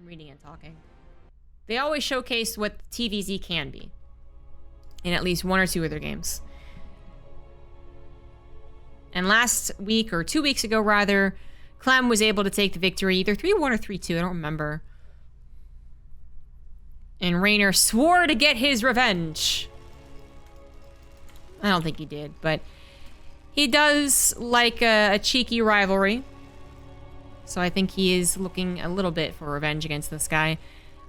I'm reading and talking. They always showcase what TvZ can be in at least one or two of their games. And last week, or 2 weeks ago rather, Clem was able to take the victory, either 3-1 or 3-2, I don't remember. And Reynor swore to get his revenge. I don't think he did, but he does like a cheeky rivalry. So I think he is looking a little bit for revenge against this guy.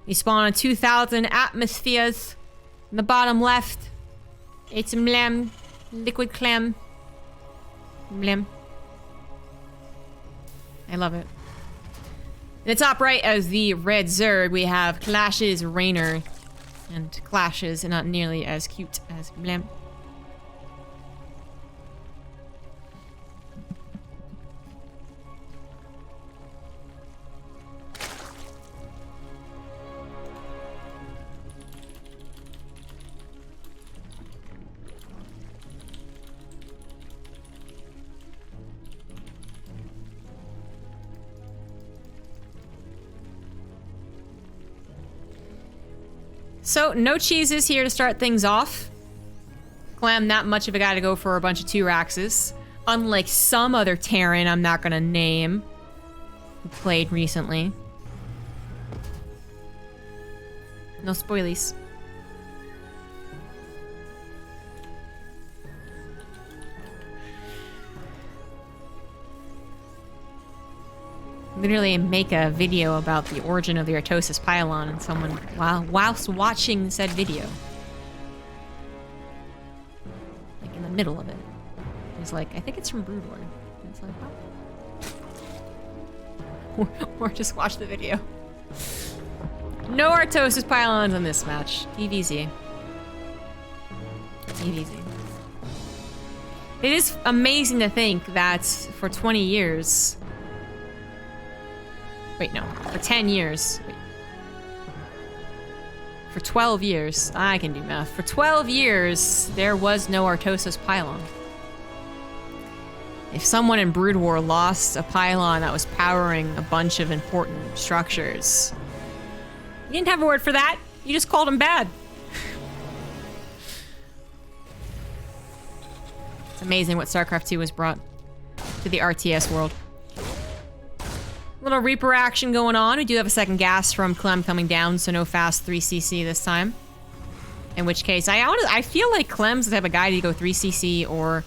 We spawn on 2,000 atmospheres. In the bottom left, it's some Clem, liquid Clem. Clem. I love it. In the top right as the red Zerg, we have Clash's Reynor. And Clash is not nearly as cute as Clem. So, no cheeses here to start things off. Clem, not much of a guy to go for a bunch of 2-raxes. Unlike some other Terran I'm not gonna name, who played recently. No spoilies. Literally make a video about the origin of the Artosis pylon and someone, whilst watching said video. Like in the middle of it. He's like, I think it's from Brood War. And it's like, what? Or just watch the video. No Artosis pylons in this match. TvZ. TvZ. It is amazing to think that for 20 years... Wait, no. For 10 years. Wait. For 12 years. I can do math. For 12 years, there was no Artosis pylon. If someone in Brood War lost a pylon that was powering a bunch of important structures, you didn't have a word for that. You just called him bad. It's amazing what StarCraft 2 has brought to the RTS world. Little Reaper action going on. We do have a second gas from Clem coming down, so no fast 3cc this time. In which case, I feel like Clem's the type of guy to go 3cc or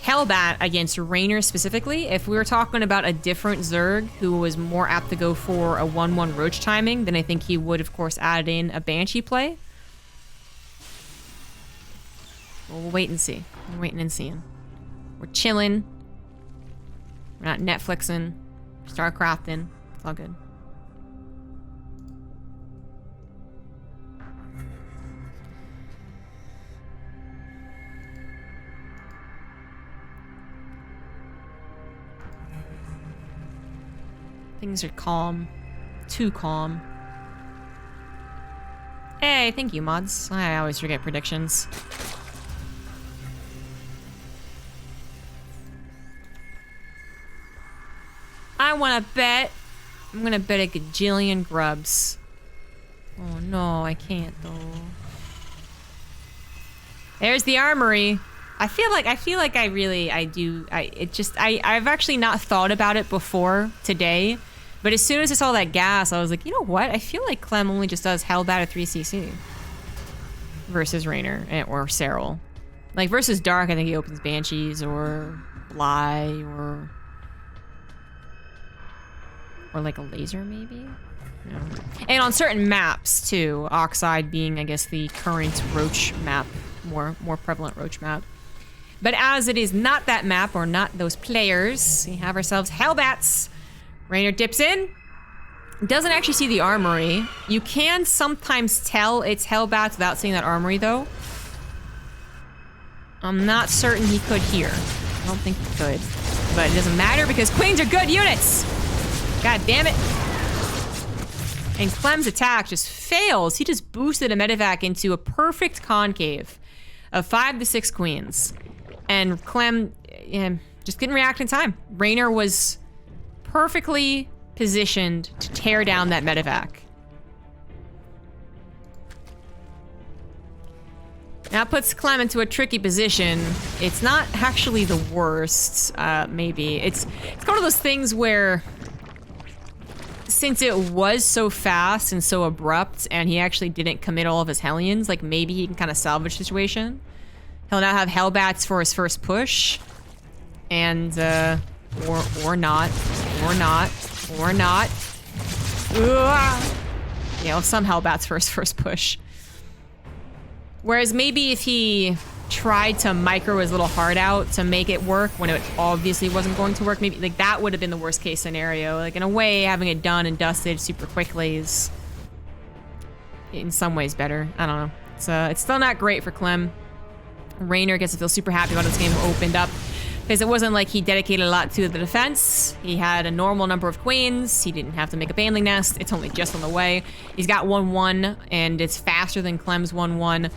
Hellbat against Reynor specifically. If we were talking about a different Zerg who was more apt to go for a 1-1 roach timing, then I think he would, of course, add in a Banshee play. Well, we'll wait and see. We're waiting and seeing. We're chilling. We're not Netflixing. StarCrafting. It's all good. Things are calm. Too calm. Hey, thank you, mods. I always forget predictions. I want to bet. I'm gonna bet a gajillion grubs. Oh no, I can't though. There's the armory. I've actually not thought about it before today, but as soon as I saw that gas, I was like, you know what? I feel like Clem only just does Hellbat at 3cc versus Reynor or Serral. Like versus Dark, I think he opens Banshees or Bly or like a laser, maybe? No. And on certain maps, too. Oxide being, I guess, the current Roach map. More prevalent Roach map. But as it is not that map, or not those players, we have ourselves Hellbats. Reynor dips in. Doesn't actually see the armory. You can sometimes tell it's Hellbats without seeing that armory, though. I'm not certain he could here. I don't think he could. But it doesn't matter because Queens are good units! God damn it. And Clem's attack just fails. He just boosted a medevac into a perfect concave of 5 to 6 queens. And Clem just didn't react in time. Reynor was perfectly positioned to tear down that medevac. That puts Clem into a tricky position. It's not actually the worst, maybe. It's one of those things where, since it was so fast and so abrupt, and he actually didn't commit all of his Hellions, like maybe he can kind of salvage the situation. He'll now have Hellbats for his first push. And, or not. Ugh. Yeah, he'll have some Hellbats for his first push. Whereas maybe if he tried to micro his little heart out to make it work when it obviously wasn't going to work, maybe like that would have been the worst case scenario. Like in a way, having it done and dusted super quickly is in some ways better. I don't know. It's still not great for Clem. Reynor gets to feel super happy about this game opened up because it wasn't like he dedicated a lot to the defense. He had a normal number of queens. He didn't have to make a baneling nest. It's only just on the way. He's got 1-1 and it's faster than Clem's 1-1.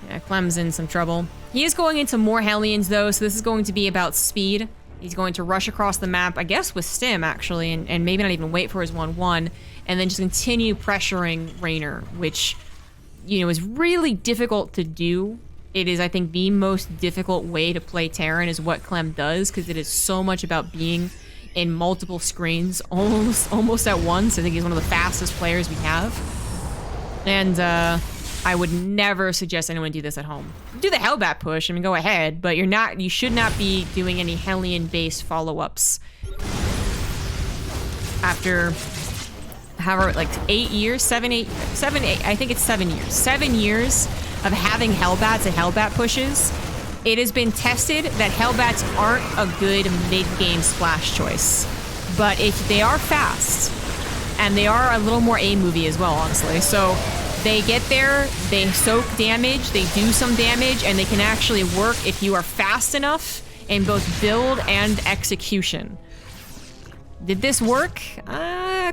Yeah, Clem's in some trouble. He is going into more Hellions though, so this is going to be about speed. He's going to rush across the map, I guess with Stim actually, and maybe not even wait for his 1-1, and then just continue pressuring Reynor, which, you know, is really difficult to do. It is, I think, the most difficult way to play Terran is what Clem does, because it is so much about being in multiple screens almost at once. I think he's one of the fastest players we have. And, I would never suggest anyone do this at home. Do the Hellbat push, I mean, go ahead, but you should not be doing any Hellion-based follow-ups. After, however, like 8 years, 7, 8, I think it's 7 years. 7 years of having Hellbats and Hellbat pushes, it has been tested that Hellbats aren't a good mid-game splash choice. But if they are fast, and they are a little more A-movie as well, honestly, so they get there, they soak damage, they do some damage, and they can actually work if you are fast enough in both build and execution. Did this work?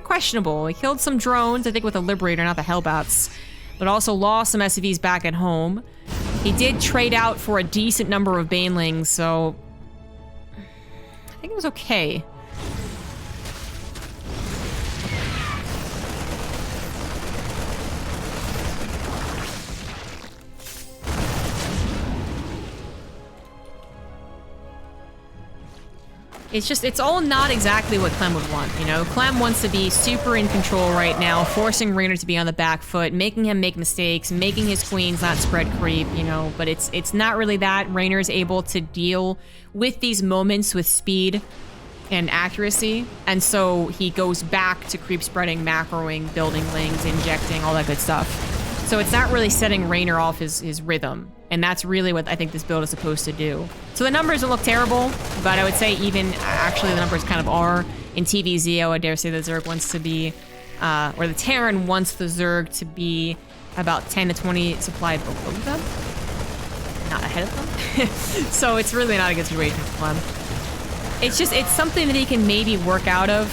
Questionable. He killed some drones, I think with a Liberator, not the Hellbats, but also lost some SCVs back at home. He did trade out for a decent number of Banelings, so I think it was okay. It's all not exactly what Clem would want, you know? Clem wants to be super in control right now, forcing Reynor to be on the back foot, making him make mistakes, making his queens not spread creep, you know? But it's not really that. Reynor is able to deal with these moments with speed and accuracy, and so he goes back to creep spreading, macroing, building lings, injecting, all that good stuff. So it's not really setting Reynor off his rhythm. And that's really what I think this build is supposed to do. So the numbers don't look terrible, but I would say even, actually the numbers kind of are. In TvZ, I would dare say the Zerg wants to be, or the Terran wants the Zerg to be about 10 to 20 supply below them, not ahead of them. So it's really not a good situation for Clem. It's something that he can maybe work out of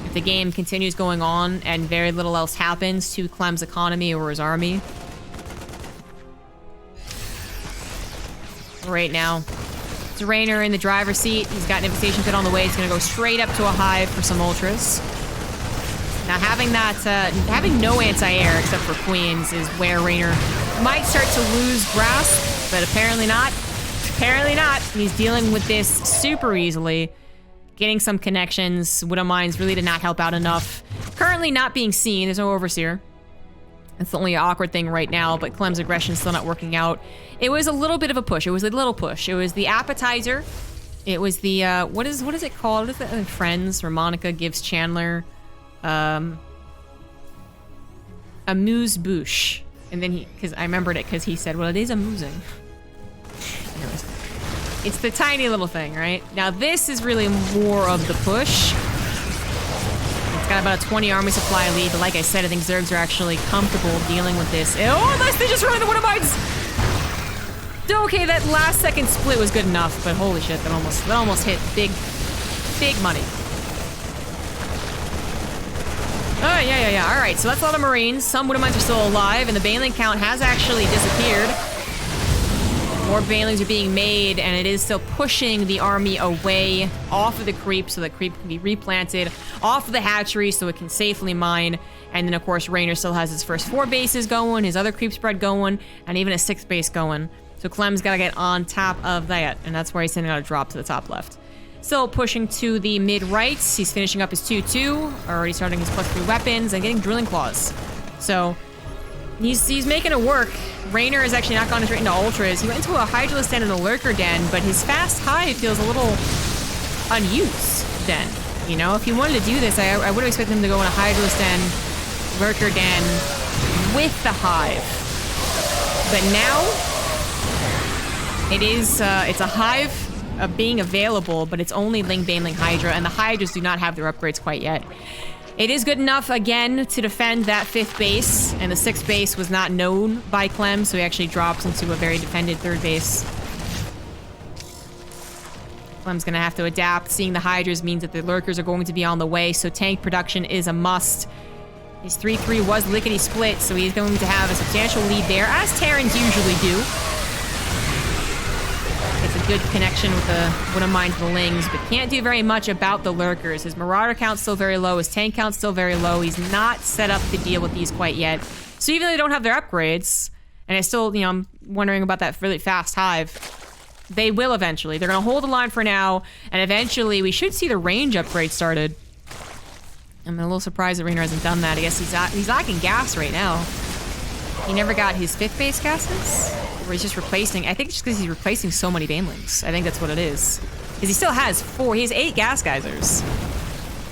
if the game continues going on and very little else happens to Clem's economy or his army. Right now, it's Reynor in the driver's seat. He's got an invitation pit on the way. He's gonna go straight up to a hive for some ultras. Now having that, having no anti-air except for queens is where Reynor might start to lose grasp, but apparently not. Apparently not. He's dealing with this super easily. Getting some connections. Widow Mines really did not help out enough. Currently not being seen. There's no Overseer. That's the only awkward thing right now, but Clem's aggression's still not working out. It was a little bit of a push. It was a little push. It was the appetizer. It was the, what is it called? What is it? Friends, where Monica gives Chandler, amuse-bouche. And then because I remembered it because he said, well, it is amusing. Anyways, it's the tiny little thing, right? Now this is really more of the push. It's got about a 20 army supply lead, but like I said, I think Zergs are actually comfortable dealing with this. Oh, unless they just run the Widow Mines! Okay, that last second split was good enough, but holy shit, that almost hit big money. Oh, yeah. All right, so that's a lot of Marines. Some Widow Mines are still alive, and the Baneling count has actually disappeared. More banelings are being made, and it is still pushing the army away off of the creep so the creep can be replanted, off of the hatchery so it can safely mine. And then, of course, Reynor still has his first 4 bases going, his other creep spread going, and even a 6th base going. So Clem's got to get on top of that, and that's where he's sending out a drop to the top left. Still pushing to the mid-right. He's finishing up his 2-2, already starting his +3 weapons, and getting drilling claws. So he's making it work. Reynor has actually not gone straight into ultras. He went into a Hydralisk den and a Lurker den, but his fast hive feels a little unused then. You know, if he wanted to do this, I would have expected him to go in a Hydralisk den, Lurker den with the hive. But now it's a hive being available, but it's only Ling Baneling Hydra, and the Hydras do not have their upgrades quite yet. It is good enough, again, to defend that 5th base, and the 6th base was not known by Clem, so he actually drops into a very defended 3rd base. Clem's gonna have to adapt. Seeing the Hydras means that the Lurkers are going to be on the way, so tank production is a must. His 3-3 was lickety-split, so he's going to have a substantial lead there, as Terrans usually do. It's a good connection with the Wouldn't Mind the Lings, but can't do very much about the Lurkers. His Marauder count's still very low, his tank count's still very low. He's not set up to deal with these quite yet. So even though they don't have their upgrades, and I still, you know, I'm wondering about that really fast hive, they will eventually. They're going to hold the line for now, and eventually we should see the range upgrade started. I'm a little surprised that Reynor hasn't done that. I guess he's lacking gas right now. He never got his 5th base gases? Or he's just replacing... I think it's just because he's replacing so many banelings. I think that's what it is. Because he still has 4... He has 8 gas geysers.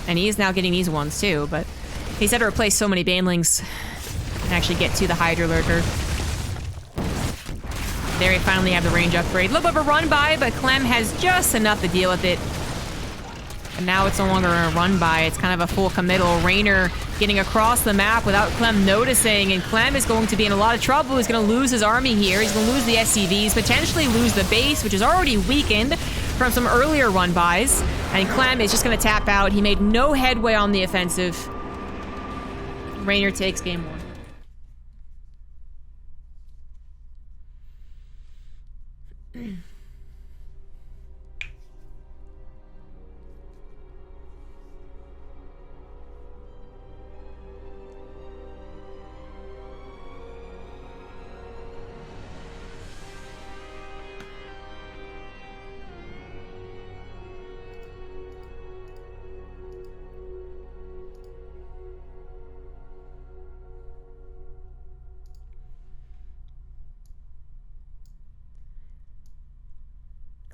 And he is now getting these ones too, but... He's had to replace so many banelings and actually get to the Hydra Lurker. There we finally have the range upgrade. A little bit of a run by, but Clem has just enough to deal with it. And now it's no longer a run by, it's kind of a full committal. Reynor getting across the map without Clem noticing, and Clem is going to be in a lot of trouble. He's going to lose his army here. He's going to lose the SCVs, potentially lose the base, which is already weakened from some earlier run bys. And Clem is just going to tap out. He made no headway on the offensive. Reynor takes game 1.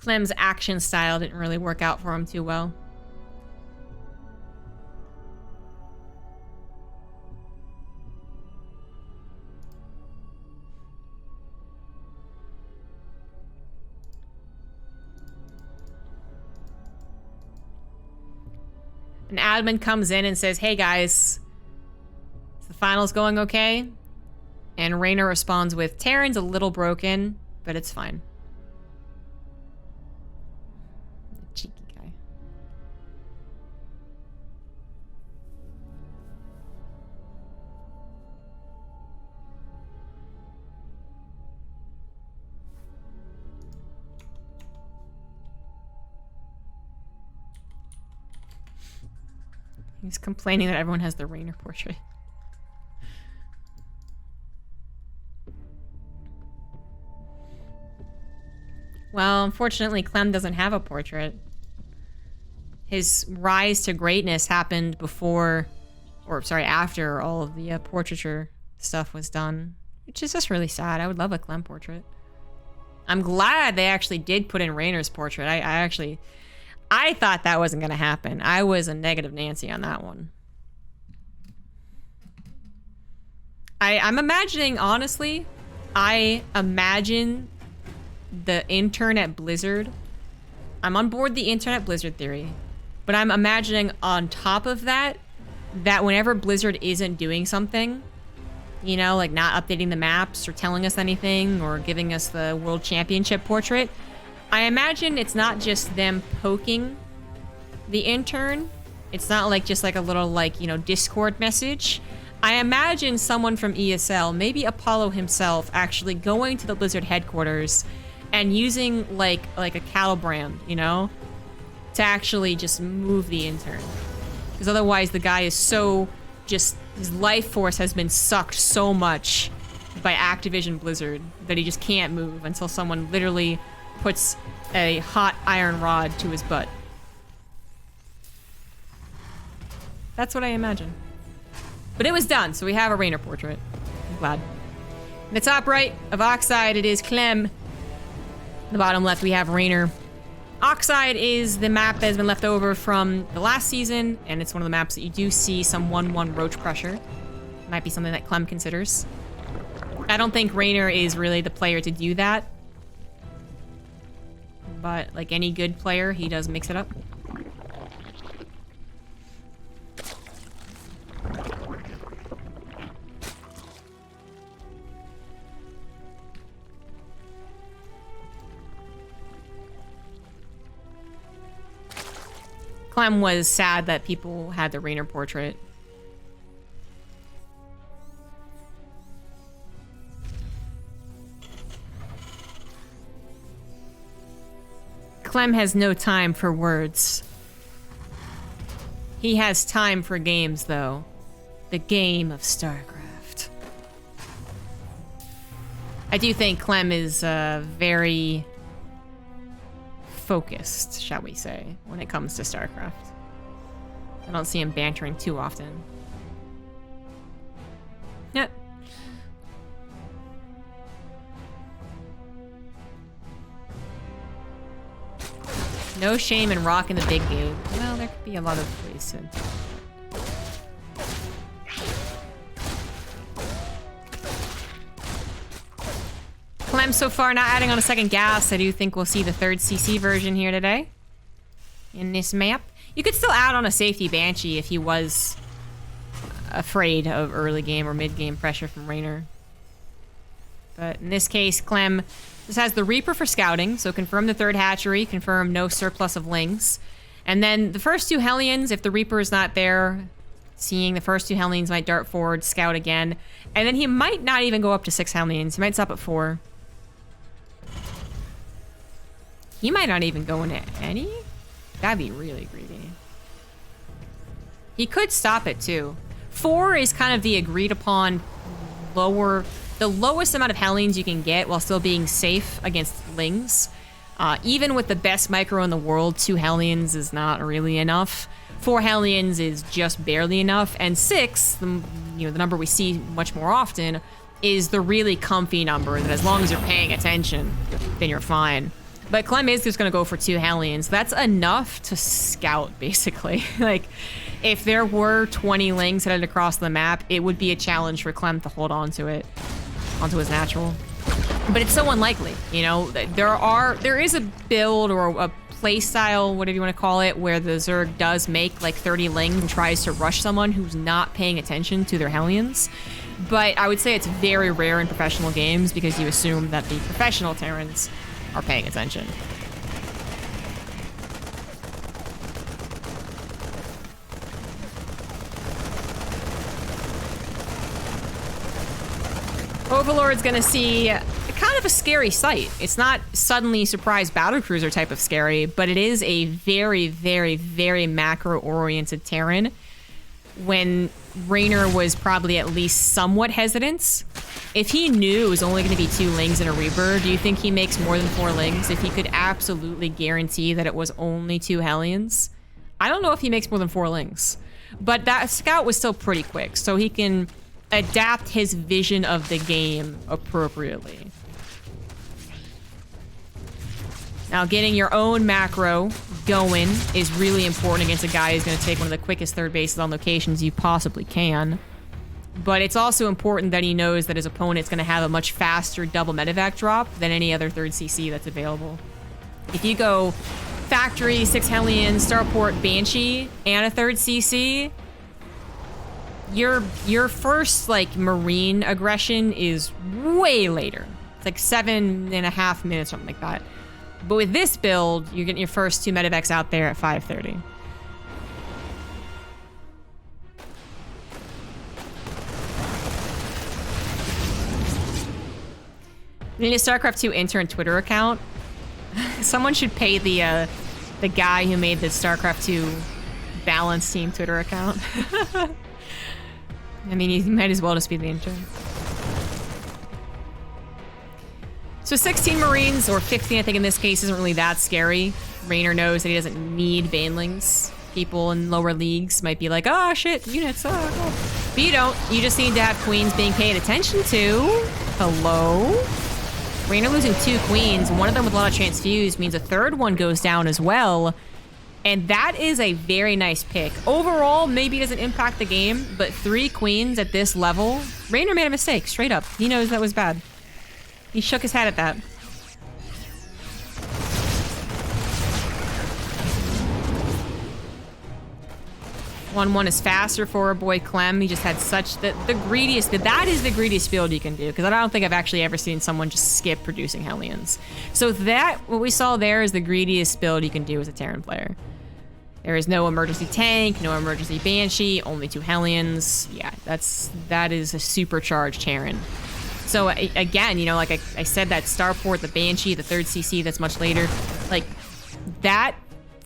Clem's action style didn't really work out for him too well. An admin comes in and says, "Hey guys, is the finals going okay?" And Reynor responds with, "Terran's a little broken, but it's fine." Cheeky guy. He's complaining that everyone has the Reynor portrait. Well, unfortunately, Clem doesn't have a portrait. His rise to greatness happened before, or sorry, after all of the portraiture stuff was done, which is just really sad. I would love a Clem portrait. I'm glad they actually did put in Reynor's portrait. I thought that wasn't going to happen. I was a negative Nancy on that one. I'm imagining, honestly, I imagine the intern at Blizzard. I'm on board the intern at Blizzard theory, but I'm imagining on top of that, that whenever Blizzard isn't doing something, you know, like not updating the maps or telling us anything or giving us the World Championship portrait, I imagine it's not just them poking the intern. It's not like just like a little like, you know, Discord message. I imagine someone from ESL, maybe Apollo himself, actually going to the Blizzard headquarters and using like a cattle brand, you know, to actually just move the intern. Because otherwise the guy is so just, his life force has been sucked so much by Activision Blizzard that he just can't move until someone literally puts a hot iron rod to his butt. That's what I imagine. But it was done, so we have a Reynor portrait. I'm glad. In the top right of Oxide, it is Clem. In the bottom left, we have Reynor. Oxide is the map that has been left over from the last season, and it's one of the maps that you do see some 1-1 roach pressure. Might be something that Clem considers. I don't think Reynor is really the player to do that. But like any good player, he does mix it up. Clem was sad that people had the Reynor portrait. Clem has no time for words. He has time for games, though. The game of StarCraft. I do think Clem is very focused, shall we say, when it comes to StarCraft. I don't see him bantering too often. Yep. No shame in rocking the big game. Well, there could be a lot of ways to... Clem so far not adding on a second gas. I do think we'll see the third CC version here today. In this map. You could still add on a safety Banshee if he was afraid of early game or mid game pressure from Reynor. But in this case, Clem just has the Reaper for scouting, so confirm the third hatchery, confirm no surplus of lings. And then the first two Hellions, if the Reaper is not there, seeing the first two Hellions might dart forward, scout again. And then he might not even go up to 6 Hellions. He might stop at 4. He might not even go into any? That'd be really greedy. He could stop at 2. 4 is kind of the agreed upon the lowest amount of Hellions you can get while still being safe against Lings. Even with the best micro in the world, 2 Hellions is not really enough. 4 Hellions is just barely enough. And 6, the number we see much more often, is the really comfy number that as long as you're paying attention, then you're fine. But Clem is just going to go for 2 Hellions. That's enough to scout, basically. Like, if there were 20 Lings headed across the map, it would be a challenge for Clem to hold on to it, onto his natural. But it's so unlikely, you know? There is a build or a play style, whatever you want to call it, where the Zerg does make like 30 Lings and tries to rush someone who's not paying attention to their Hellions. But I would say it's very rare in professional games because you assume that the professional Terrans are paying attention. Overlord's gonna see kind of a scary sight. It's not suddenly surprise battlecruiser type of scary, but it is a very, very, very macro-oriented Terran. When Reynor was probably at least somewhat hesitant, if he knew it was only going to be 2 Lings and a Reaper, do you think he makes more than 4 Lings if he could absolutely guarantee that it was only 2 Hellions? I don't know if he makes more than 4 Lings, but that scout was still pretty quick, so he can adapt his vision of the game appropriately. Now, getting your own macro going is really important against a guy who's going to take one of the quickest third bases on locations you possibly can. But it's also important that he knows that his opponent's going to have a much faster double medevac drop than any other third CC that's available. If you go factory, 6 Hellions, starport, Banshee, and a third CC, your first like marine aggression is way later. It's like 7.5 minutes, something like that. But with this build, you're getting your first 2 medevacs out there at 5:30. We need a StarCraft 2 intern Twitter account. Someone should pay the guy who made the StarCraft 2 balance team Twitter account. I mean, you might as well just be the intern. So 16 Marines, or 15 I think in this case, isn't really that scary. Reynor knows that he doesn't need Banelings. People in lower leagues might be like, oh shit, units, oh. But you don't. You just need to have queens being paid attention to. Hello? Reynor losing 2 queens, one of them with a lot of transfuse, means a third one goes down as well. And that is a very nice pick. Overall, maybe it doesn't impact the game, but 3 queens at this level, Reynor made a mistake, straight up. He knows that was bad. He shook his head at that. One is faster for our boy Clem. He just had such the greediest. That is the greediest build you can do, because I don't think I've actually ever seen someone just skip producing Hellions. So that, what we saw there, is the greediest build you can do as a Terran player. There is no emergency tank, no emergency Banshee, only 2 Hellions. Yeah, that is a supercharged Terran. So again, you know, like I said, that Starport, the Banshee, the 3rd CC that's much later, like that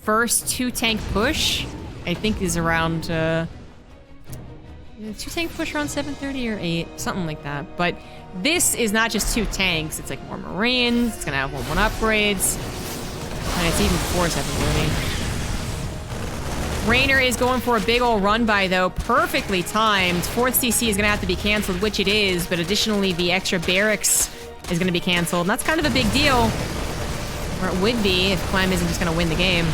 first 2 tank push, I think is around 2 tank push around 730 or 8, something like that. But this is not just 2 tanks, it's like more Marines, it's gonna have 1/1 upgrades, and it's even before 730. Reynor is going for a big ol' run by though, perfectly timed. 4th CC is gonna have to be canceled, which it is, but additionally the extra barracks is gonna be canceled. And that's kind of a big deal, or it would be if Clem isn't just gonna win the game.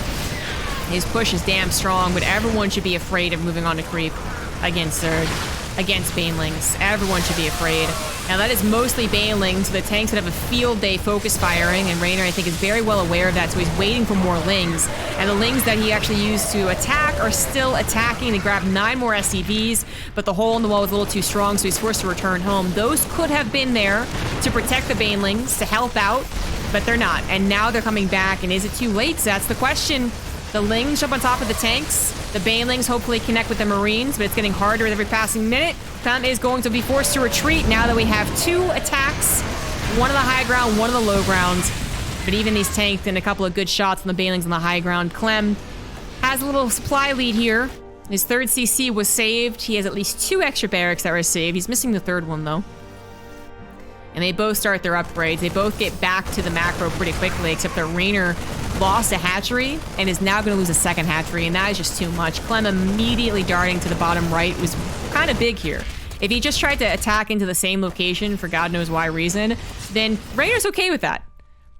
His push is damn strong, but everyone should be afraid of moving on to creep against Zerg, against Banelings. Everyone should be afraid. Now that is mostly Banelings, so the tanks would have a field day focus firing, and Reynor, I think, is very well aware of that, so he's waiting for more Lings. And the Lings that he actually used to attack are still attacking. They grabbed 9 more SCVs, but the hole in the wall was a little too strong, so he's forced to return home. Those could have been there to protect the Banelings, to help out, but they're not. And now they're coming back, and is it too late? So that's the question. The Lings jump on top of the tanks. The Banelings hopefully connect with the Marines, but it's getting harder with every passing minute. Clem is going to be forced to retreat now that we have 2 attacks. One on the high ground, one on the low ground. But even these tanks and a couple of good shots on the Banelings on the high ground. Clem has a little supply lead here. His 3rd CC was saved. He has at least 2 extra barracks that were saved. He's missing the 3rd one though. And they both start their upgrades. They both get back to the macro pretty quickly, except that Reynor lost a hatchery and is now going to lose a 2nd hatchery, and that is just too much. Clem immediately darting to the bottom right was kind of big here. If he just tried to attack into the same location for God knows why reason, then Reynor's okay with that.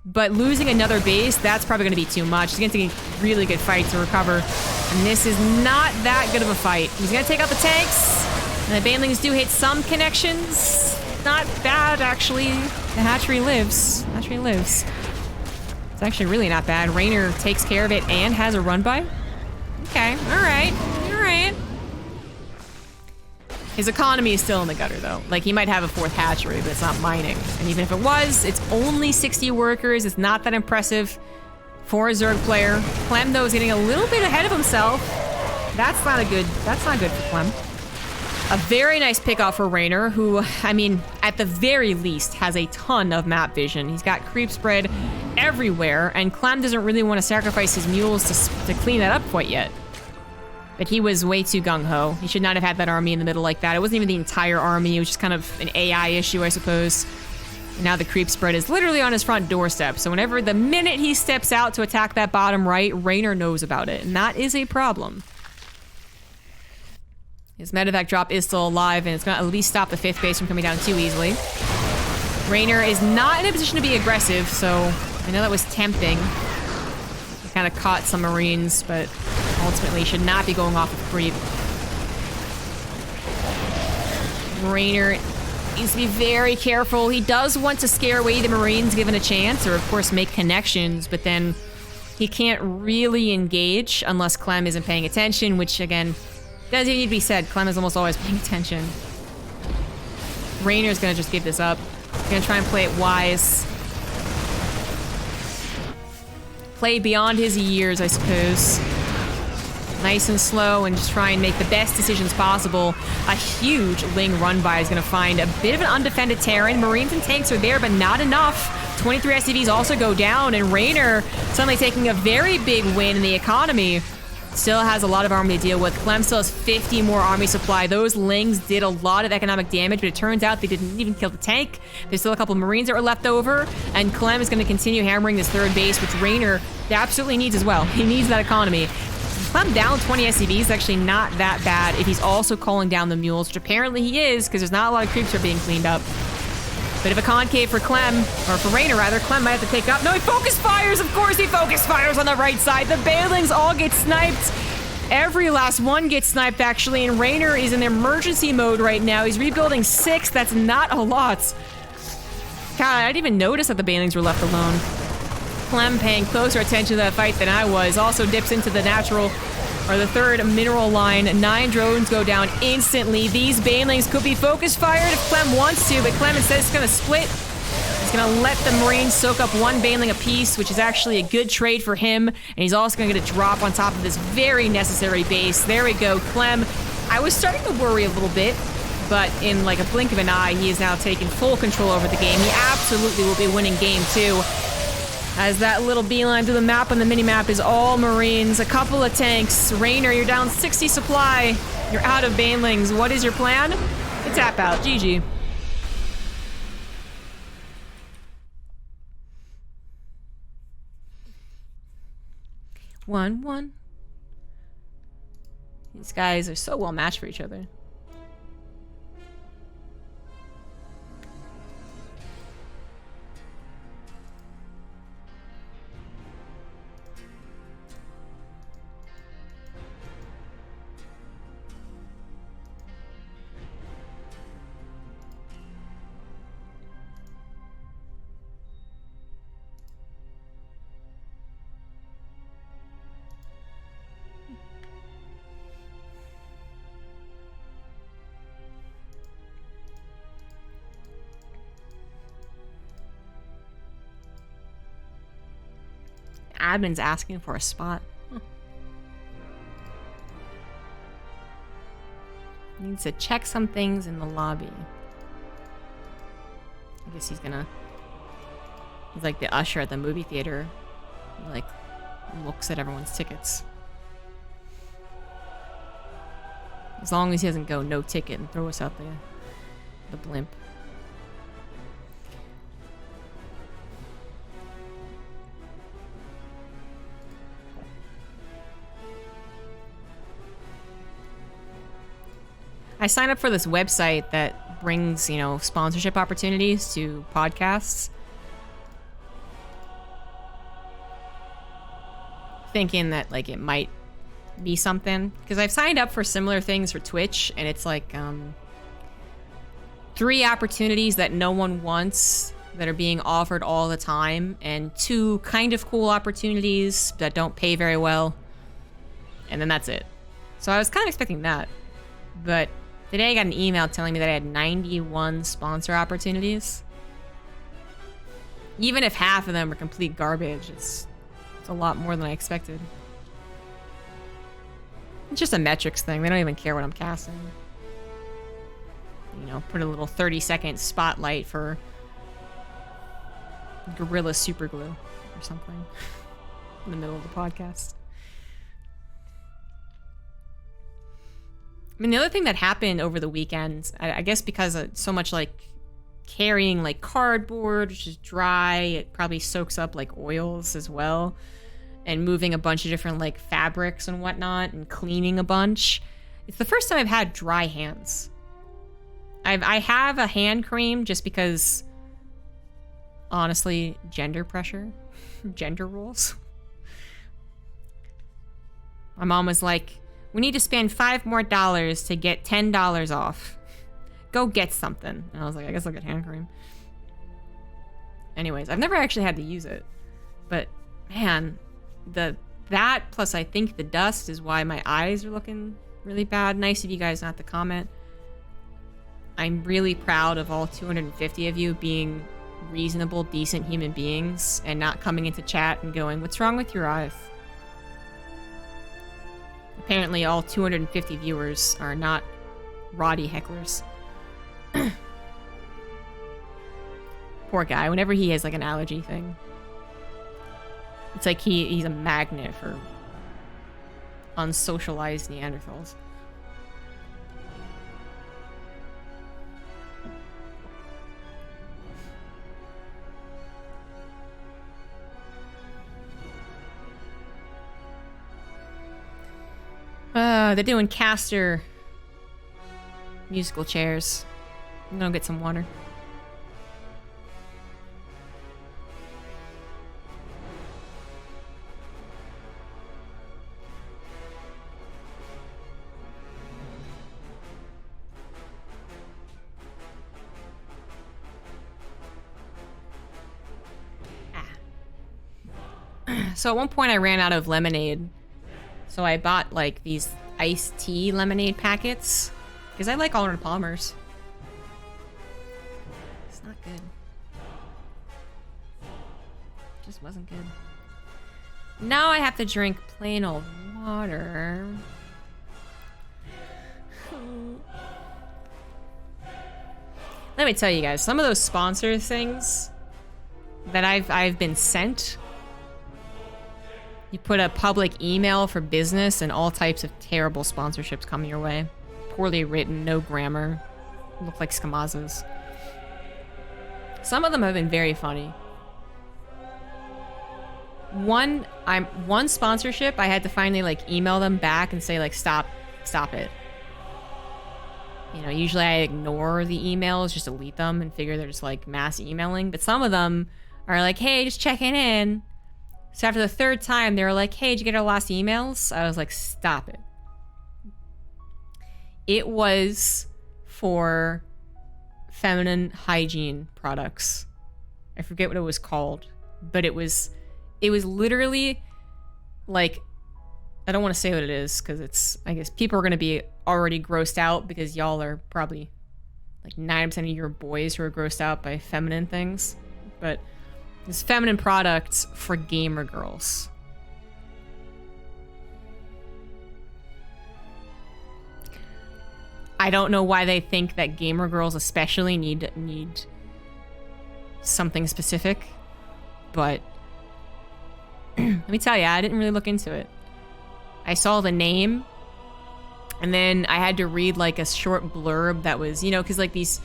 But losing another base, that's probably going to be too much. He's going to take a really good fight to recover, and this is not that good of a fight. He's going to take out the tanks, and the Banelings do hit some connections. Not bad, actually. The hatchery lives. Hatchery lives. It's actually really not bad. Reynor takes care of it and has a run by. Okay, alright. Alright. His economy is still in the gutter, though. Like, he might have a 4th hatchery, but it's not mining. And even if it was, it's only 60 workers. It's not that impressive for a Zerg player. Clem, though, is getting a little bit ahead of himself. That's not good for Clem. A very nice pickoff for Reynor, who, I mean, at the very least, has a ton of map vision. He's got creep spread everywhere, and Clem doesn't really want to sacrifice his mules to clean that up quite yet. But he was way too gung-ho. He should not have had that army in the middle like that. It wasn't even the entire army. It was just kind of an AI issue, I suppose. And now the creep spread is literally on his front doorstep. So the minute he steps out to attack that bottom right, Reynor knows about it, and that is a problem. His medevac drop is still alive, and it's going to at least stop the 5th base from coming down too easily. Reynor is not in a position to be aggressive, so I know that was tempting. He kind of caught some Marines, but ultimately should not be going off with creep. Reynor needs to be very careful. He does want to scare away the Marines given a chance, or of course make connections, but then he can't really engage unless Clem isn't paying attention, which again, doesn't need to be said. Clem is almost always paying attention. Reynor's gonna just give this up. He's gonna try and play it wise. Play beyond his years, I suppose. nice and slow and just try and make the best decisions possible. A huge Ling run by is going to find a bit of an undefended Terran. Marines and tanks are there, but not enough. 23 SCVs also go down, and Reynor suddenly taking a very big win in the economy. Still has a lot of army to deal with. Clem still has 50 more army supply. Those Lings did a lot of economic damage, but it turns out they didn't even kill the tank. There's still a couple Marines that were left over, and Clem is going to continue hammering this third base, which Reynor absolutely needs as well. He needs that economy. Clem down 20 SCVs is actually not that bad if he's also calling down the mules, which apparently he is, because there's not a lot of creeps are being cleaned up. Bit of a concave for Clem, or for Reynor rather. Clem might have to take up. No, he focus fires! Of course he focus fires on the right side. The Bailings all get sniped. Every last one gets sniped, actually, and Reynor is in emergency mode right now. He's rebuilding 6. That's not a lot. God, I didn't even notice that the Bailings were left alone. Clem paying closer attention to that fight than I was. Also dips into the natural, or the third mineral line. 9 drones go down instantly. These Banelings could be focus fired if Clem wants to, but Clem instead is going to split. He's going to let the Marines soak up 1 Baneling apiece, which is actually a good trade for him. And he's also going to get a drop on top of this very necessary base. There we go, Clem. I was starting to worry a little bit, but in like a blink of an eye, he is now taking full control over the game. He absolutely will be winning game 2. As that little beeline to the map on the minimap is all Marines, a couple of tanks. Reynor, you're down 60 supply. You're out of Banelings. What is your plan? To tap out. GG. One. These guys are so well matched for each other. Admin's asking for a spot. Huh. Needs to check some things in the lobby. I guess he's like the usher at the movie theater. He like looks at everyone's tickets. As long as he doesn't go no ticket and throw us out the blimp. I signed up for this website that brings, you know, sponsorship opportunities to podcasts. Thinking that, like, it might be something. Because I've signed up for similar things for Twitch, and it's like, 3 opportunities that no one wants that are being offered all the time, and 2 kind of cool opportunities that don't pay very well. And then that's it. So I was kind of expecting that. But today I got an email telling me that I had 91 sponsor opportunities. Even if half of them are complete garbage, it's a lot more than I expected. It's just a metrics thing. They don't even care what I'm casting. You know, put a little 30-second spotlight for Gorilla Superglue or something in the middle of the podcast. I mean, the other thing that happened over the weekend, I guess because of so much like carrying like cardboard, which is dry, it probably soaks up like oils as well, and moving a bunch of different like fabrics and whatnot, and cleaning a bunch. It's the first time I've had dry hands. I have a hand cream just because, honestly, gender pressure, gender roles. My mom was like, we need to spend $5 more to get $10 off. Go get something. And I was like, I guess I'll get hand cream. Anyways, I've never actually had to use it. But, man, that plus I think the dust is why my eyes are looking really bad. Nice of you guys not to comment. I'm really proud of all 250 of you being reasonable, decent human beings and not coming into chat and going, what's wrong with your eyes? Apparently all 250 viewers are not Roddy hecklers. Poor guy, whenever he has like an allergy thing. It's like he's a magnet for unsocialized Neanderthals. They're doing caster musical chairs. I'm gonna get some water. So at one point I ran out of lemonade. So I bought like these iced tea lemonade packets. Because I like Arnold Palmer's. It's not good. Just wasn't good. Now I have to drink plain old water. Let me tell you guys, some of those sponsor things that I've been sent. You put a public email for business and all types of terrible sponsorships come your way. Poorly written, no grammar. Look like skamazos. Some of them have been very funny. One sponsorship, I had to finally like email them back and say like, stop it. You know, usually I ignore the emails, just delete them and figure they're just like mass emailing. But some of them are like, hey, just checking in. So after the third time, they were like, hey, did you get our last emails? I was like, stop it. It was for feminine hygiene products. I forget what it was called, but it was literally like, I don't want to say what it is because it's, I guess people are going to be already grossed out because y'all are probably like 90% of your boys who are grossed out by feminine things. But it's feminine products for gamer girls. I don't know why they think that gamer girls especially need something specific, but let me tell you, I didn't really look into it. I saw the name, and then I had to read like a short blurb that was, you know, because like these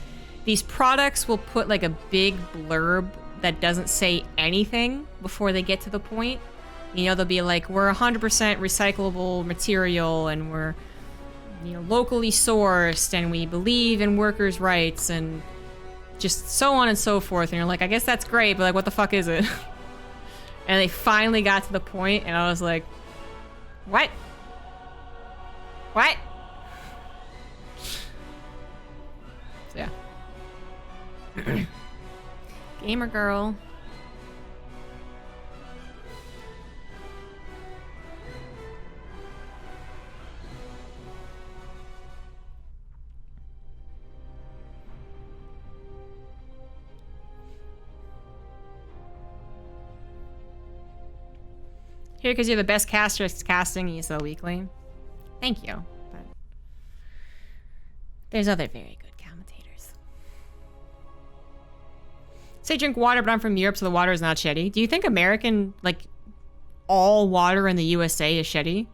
products will put like a big blurb that doesn't say anything before they get to the point. You know, they'll be like, we're 100% recyclable material, and we're, you know, locally sourced, and we believe in workers' rights, and just so on and so forth. And you're like, I guess that's great, but like, what the fuck is it? And they finally got to the point, and I was like, what? What? So yeah. Gamer girl. Here, because you're the best caster casting ESL Weekly. Thank you. But there's other very good commentators. Say drink water, but I'm from Europe, so the water is not shitty. Do you think American, like, all water in the USA is shitty?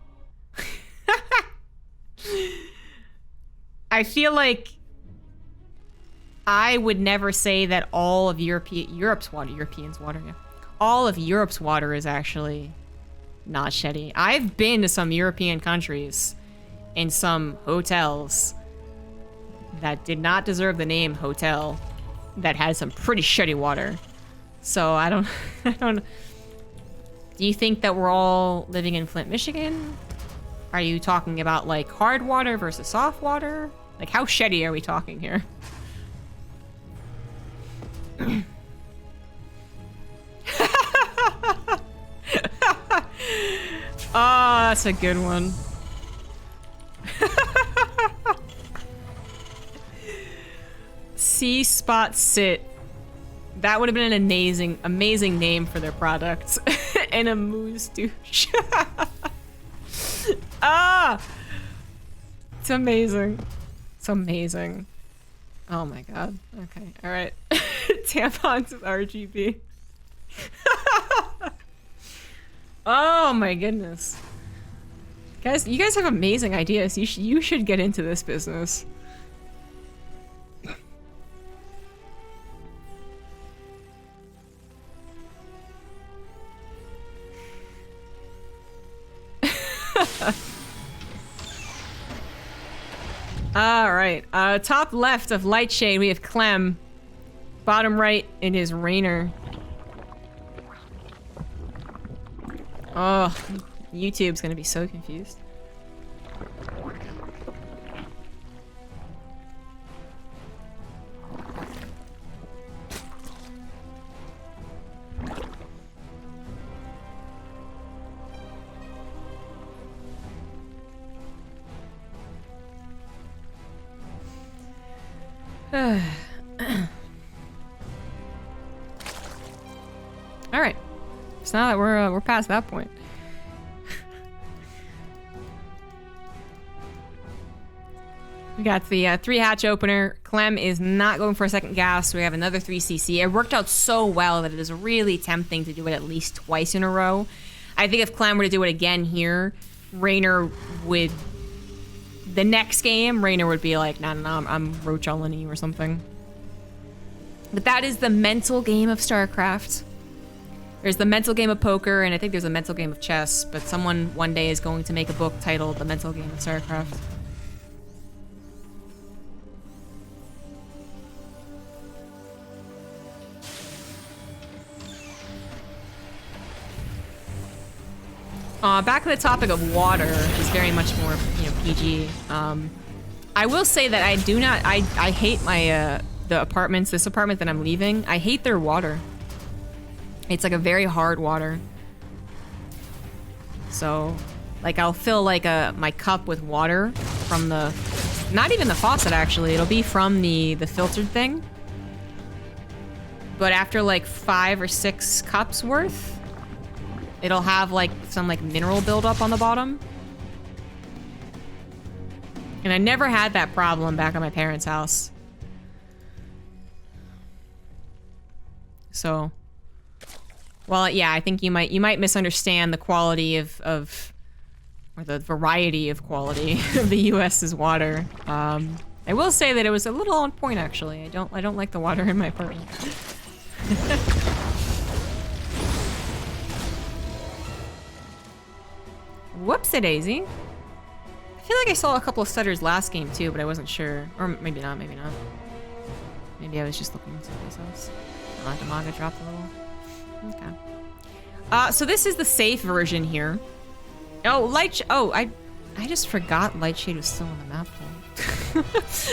I feel like I would never say that all of Europe's water, yeah. All of Europe's water is actually not shitty. I've been to some European countries in some hotels that did not deserve the name hotel that had some pretty shitty water. So I don't do you think that we're all living in Flint, Michigan? Are you talking about like hard water versus soft water? Like how shitty are we talking here? Oh, that's a good one. C Spot Sit. That would have been an amazing name for their product. And a moose douche. Ah! It's amazing. It's amazing. Oh my god. Okay, alright. Tampons with RGB. Oh my goodness. Guys, you guys have amazing ideas. You should get into this business. Alright, top left of Lightshade, we have Clem. Bottom right, it is Reynor. Oh, YouTube's gonna be so confused. Alright. So now that we're past that point. We got the 3 hatch opener. Clem is not going for a second gas, so we have another 3cc. It worked out so well that it is really tempting to do it at least twice in a row. I think if Clem were to do it again here, Reynor would... The next game, Reynor would be like, no, I'm Roach-Alani or something. But that is the mental game of StarCraft. There's the mental game of poker, and I think there's a mental game of chess, but someone one day is going to make a book titled The Mental Game of StarCraft. Back to the topic of water, which is very much more, you know, PG. I will say that I do not, I hate my, the apartments, this apartment that I'm leaving. I hate their water. It's like a very hard water. So, like, I'll fill like my cup with water from the, not even the faucet actually, it'll be from the filtered thing. But after like 5 or 6 cups worth, it'll have like some like mineral buildup on the bottom. And I never had that problem back at my parents' house. So, well, yeah, I think you might misunderstand the quality of or the variety of quality of the US's water. I will say that it was a little on point actually. I don't like the water in my apartment. Whoopsie-daisy. I feel like I saw a couple of stutters last game too, but I wasn't sure. Or maybe not, maybe not. Maybe I was just looking someplace else. The manga dropped a little. Okay. So this is the safe version here. Oh, I just forgot Lightshade was still on the map though.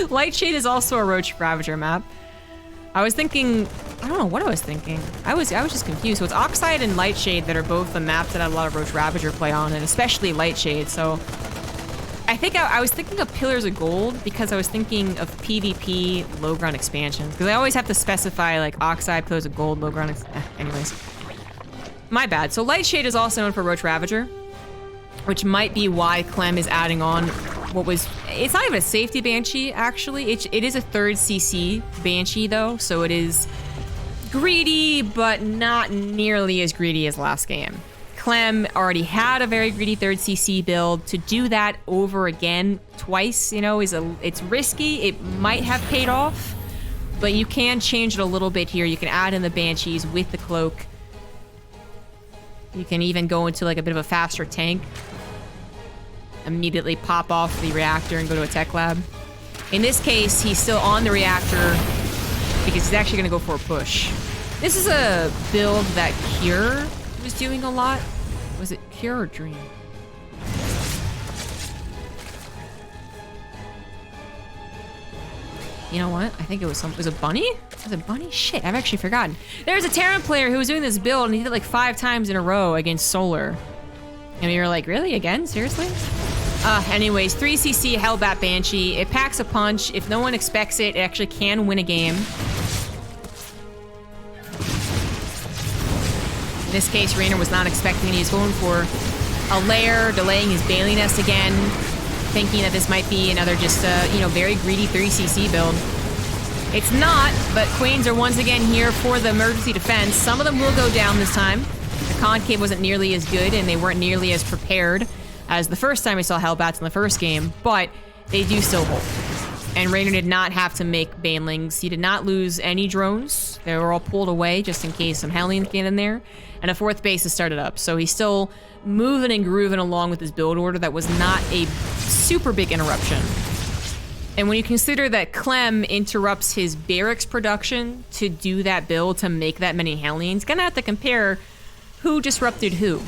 Lightshade is also a Roach Ravager map. I was thinking, I don't know what I was thinking. I was just confused. So it's Oxide and Lightshade that are both the maps that a lot of Roach Ravager play on, and especially Lightshade. So I think I was thinking of Pillars of Gold because I was thinking of PvP low ground expansions. Because I always have to specify like Oxide, Pillars of Gold, low ground. Anyways, my bad. So Lightshade is also known for Roach Ravager, which might be why Clem is adding on what was, it's not even a safety Banshee, actually. It is a 3rd CC Banshee, though, so it is greedy, but not nearly as greedy as last game. Clem already had a very greedy 3rd CC build. To do that over again twice, you know, it's risky. It might have paid off, but you can change it a little bit here. You can add in the Banshees with the cloak. You can even go into like a bit of a faster tank. Immediately pop off the reactor and go to a tech lab. In this case, he's still on the reactor because he's actually gonna go for a push. This is a build that Cure was doing a lot. Was it Cure or Dream? You know what? I think it was was it Bunny? Was it Bunny? Shit, I've actually forgotten. There's a Terran player who was doing this build and he did it like 5 times in a row against Solar. And you're like, really? Again? Seriously? Anyways, 3cc Hellbat Banshee. It packs a punch. If no one expects it, it actually can win a game. In this case, Reynor was not expecting it. He's going for a lair, delaying his Bailey nest again, thinking that this might be another just, you know, very greedy 3cc build. It's not, but Queens are once again here for the emergency defense. Some of them will go down this time. The concave wasn't nearly as good, and they weren't nearly as prepared as the first time we saw Hellbats in the first game, but they do still hold. And Reynor did not have to make banelings. He did not lose any drones. They were all pulled away just in case some Hellions get in there. And a fourth base has started up, so he's still moving and grooving along with his build order. That was not a super big interruption. And when you consider that Clem interrupts his barracks production to do that build, to make that many Hellions, gonna have to compare who disrupted who.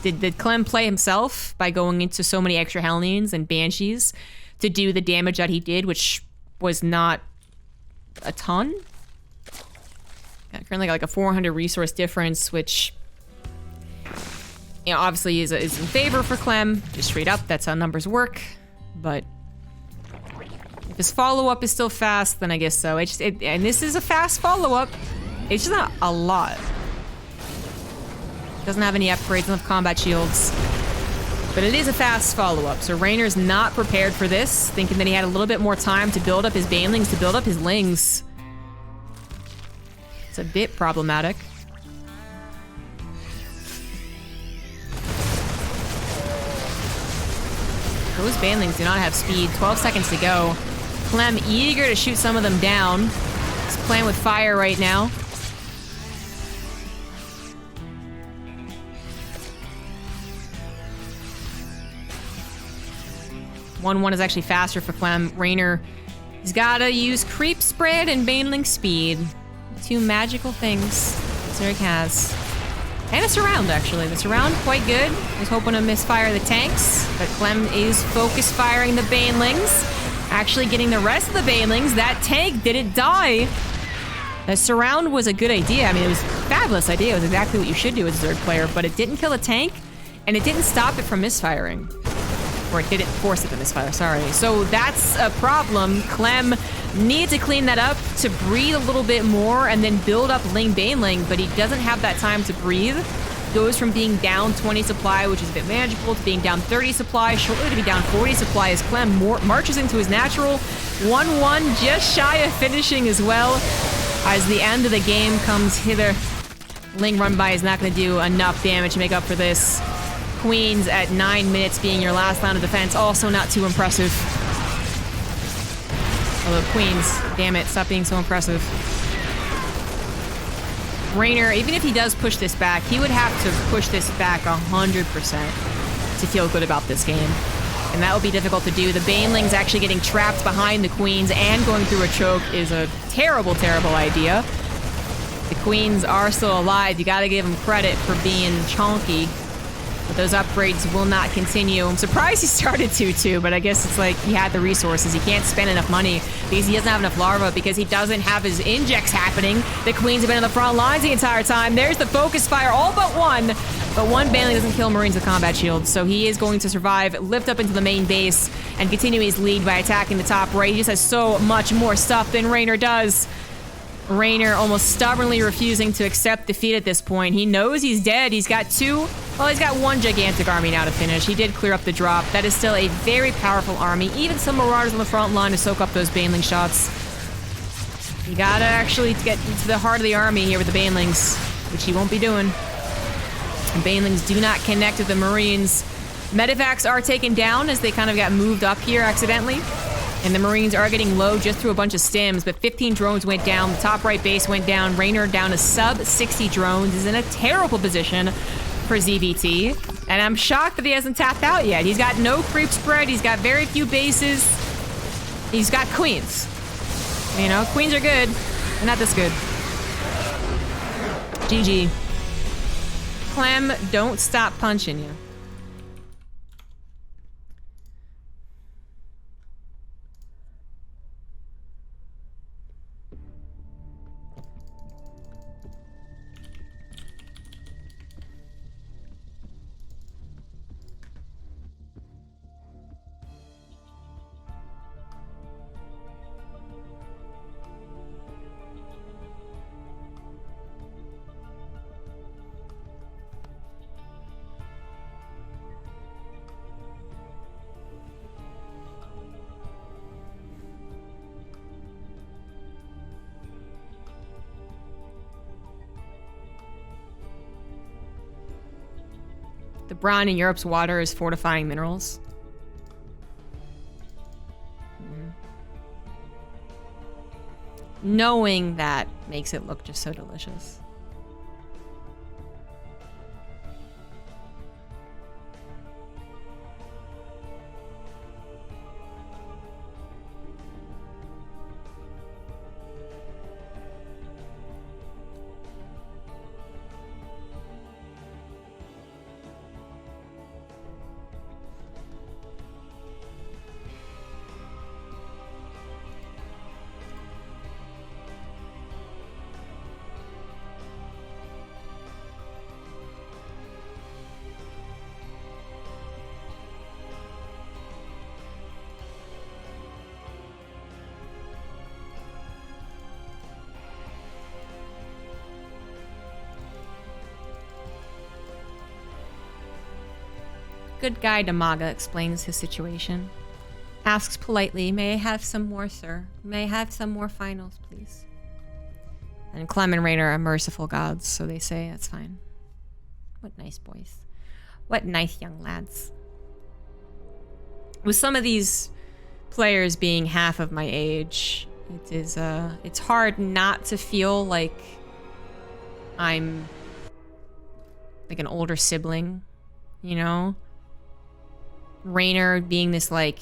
Did Clem play himself by going into so many extra Hellions and Banshees to do the damage that he did, which was not a ton? Currently got like a 400 resource difference, which, you know, obviously is in favor for Clem. Just straight up, that's how numbers work. But if his follow-up is still fast, then I guess so. And this is a fast follow-up. It's just not a lot. Doesn't have any upgrades, doesn't have combat shields. But it is a fast follow-up, so Reynor's not prepared for this, thinking that he had a little bit more time to build up his banelings, to build up his lings. It's a bit problematic. Those banelings do not have speed. 12 seconds to go. Clem eager to shoot some of them down. He's playing with fire right now. One is actually faster for Clem. Reynor, he's gotta use creep spread and baneling speed. Two magical things Zerg has. And a surround, actually. The surround, quite good. I was hoping to misfire the tanks, but Clem is focus firing the banelings. Actually getting the rest of the banelings. That tank didn't die. The surround was a good idea. I mean, it was a fabulous idea. It was exactly what you should do as a Zerg player, but it didn't kill the tank, and it didn't stop it from misfiring. Or it didn't force it to misfire, sorry. So that's a problem. Clem needs to clean that up to breathe a little bit more and then build up Ling Baneling, but he doesn't have that time to breathe. Goes from being down 20 supply, which is a bit manageable, to being down 30 supply, shortly to be down 40 supply as Clem marches into his natural 1-1, just shy of finishing as well. As the end of the game comes hither, Ling run by is not going to do enough damage to make up for this. Queens at 9 minutes being your last line of defense, also not too impressive. Although Queens, damn it, stop being so impressive. Reynor, even if he does push this back, he would have to push this back 100% to feel good about this game. And that will be difficult to do. The Banelings actually getting trapped behind the Queens and going through a choke is a terrible, terrible idea. The Queens are still alive. You gotta give them credit for being chonky. But those upgrades will not continue. I'm surprised he started to, too, but I guess it's like he had the resources. He can't spend enough money because he doesn't have enough larva, because he doesn't have his injects happening. The Queens have been on the front lines the entire time. There's the focus fire, all but one. But one Baneling doesn't kill Marines with combat shields, so he is going to survive, lift up into the main base, and continue his lead by attacking the top right. He just has so much more stuff than Reynor does. Reynor almost stubbornly refusing to accept defeat at this point. He knows he's dead. He's got he's got one gigantic army now to finish. He did clear up the drop. That is still a very powerful army. Even some Marauders on the front line to soak up those Baneling shots. You gotta actually get to the heart of the army here with the Banelings, which he won't be doing. And Banelings do not connect with the Marines. Medivacs are taken down as they kind of got moved up here accidentally. And the Marines are getting low just through a bunch of stims, but 15 drones went down. The top right base went down. Reynor down to sub 60 drones. Is in a terrible position for ZVT. And I'm shocked that he hasn't tapped out yet. He's got no creep spread. He's got very few bases. He's got Queens. You know, Queens are good. They're not this good. GG. Clem, don't stop punching you. The brine in Europe's water is fortifying minerals. Knowing that makes it look just so delicious. Good guy Damaga explains his situation. Asks politely, may I have some more, sir? May I have some more finals, please? And Clem and Reynor are merciful gods, so they say that's fine. What nice boys. What nice young lads. With some of these players being half of my age, it's hard not to feel like I'm like an older sibling, you know? Reynor being this like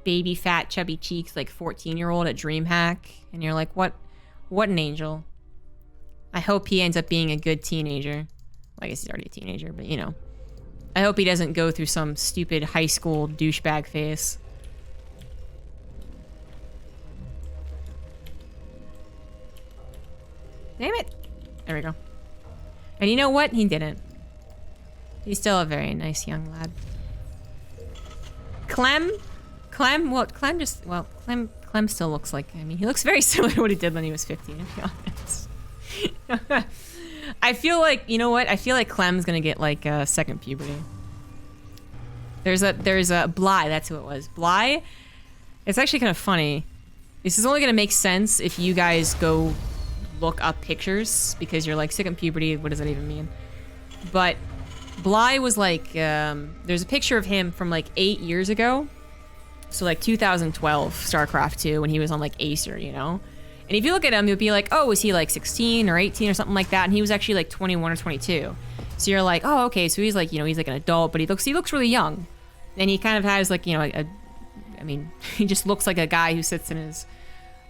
baby fat chubby cheeks like 14-year-old at DreamHack, and you're like, what an angel. I hope he ends up being a good teenager. Well, I guess he's already a teenager, but you know, I hope he doesn't go through some stupid high school douchebag phase. Damn it. There we go. And you know what? He didn't. He's still a very nice young lad. Clem still looks like, I mean, he looks very similar to what he did when he was 15, to be honest. I feel like, you know what? I feel like Clem's gonna get like a second puberty. There's a Bly, that's who it was. Bly, it's actually kind of funny. This is only gonna make sense if you guys go look up pictures, because you're like, second puberty, what does that even mean? But Bly was like, there's a picture of him from like 8 years ago. So like 2012 StarCraft 2 when he was on like Acer, you know? And if you look at him, you'll be like, oh, was he like 16 or 18 or something like that? And he was actually like 21 or 22. So you're like, oh, okay, so he's like, you know, he's like an adult, but he looks really young. And he kind of has like, you know, I mean, he just looks like a guy who sits in his,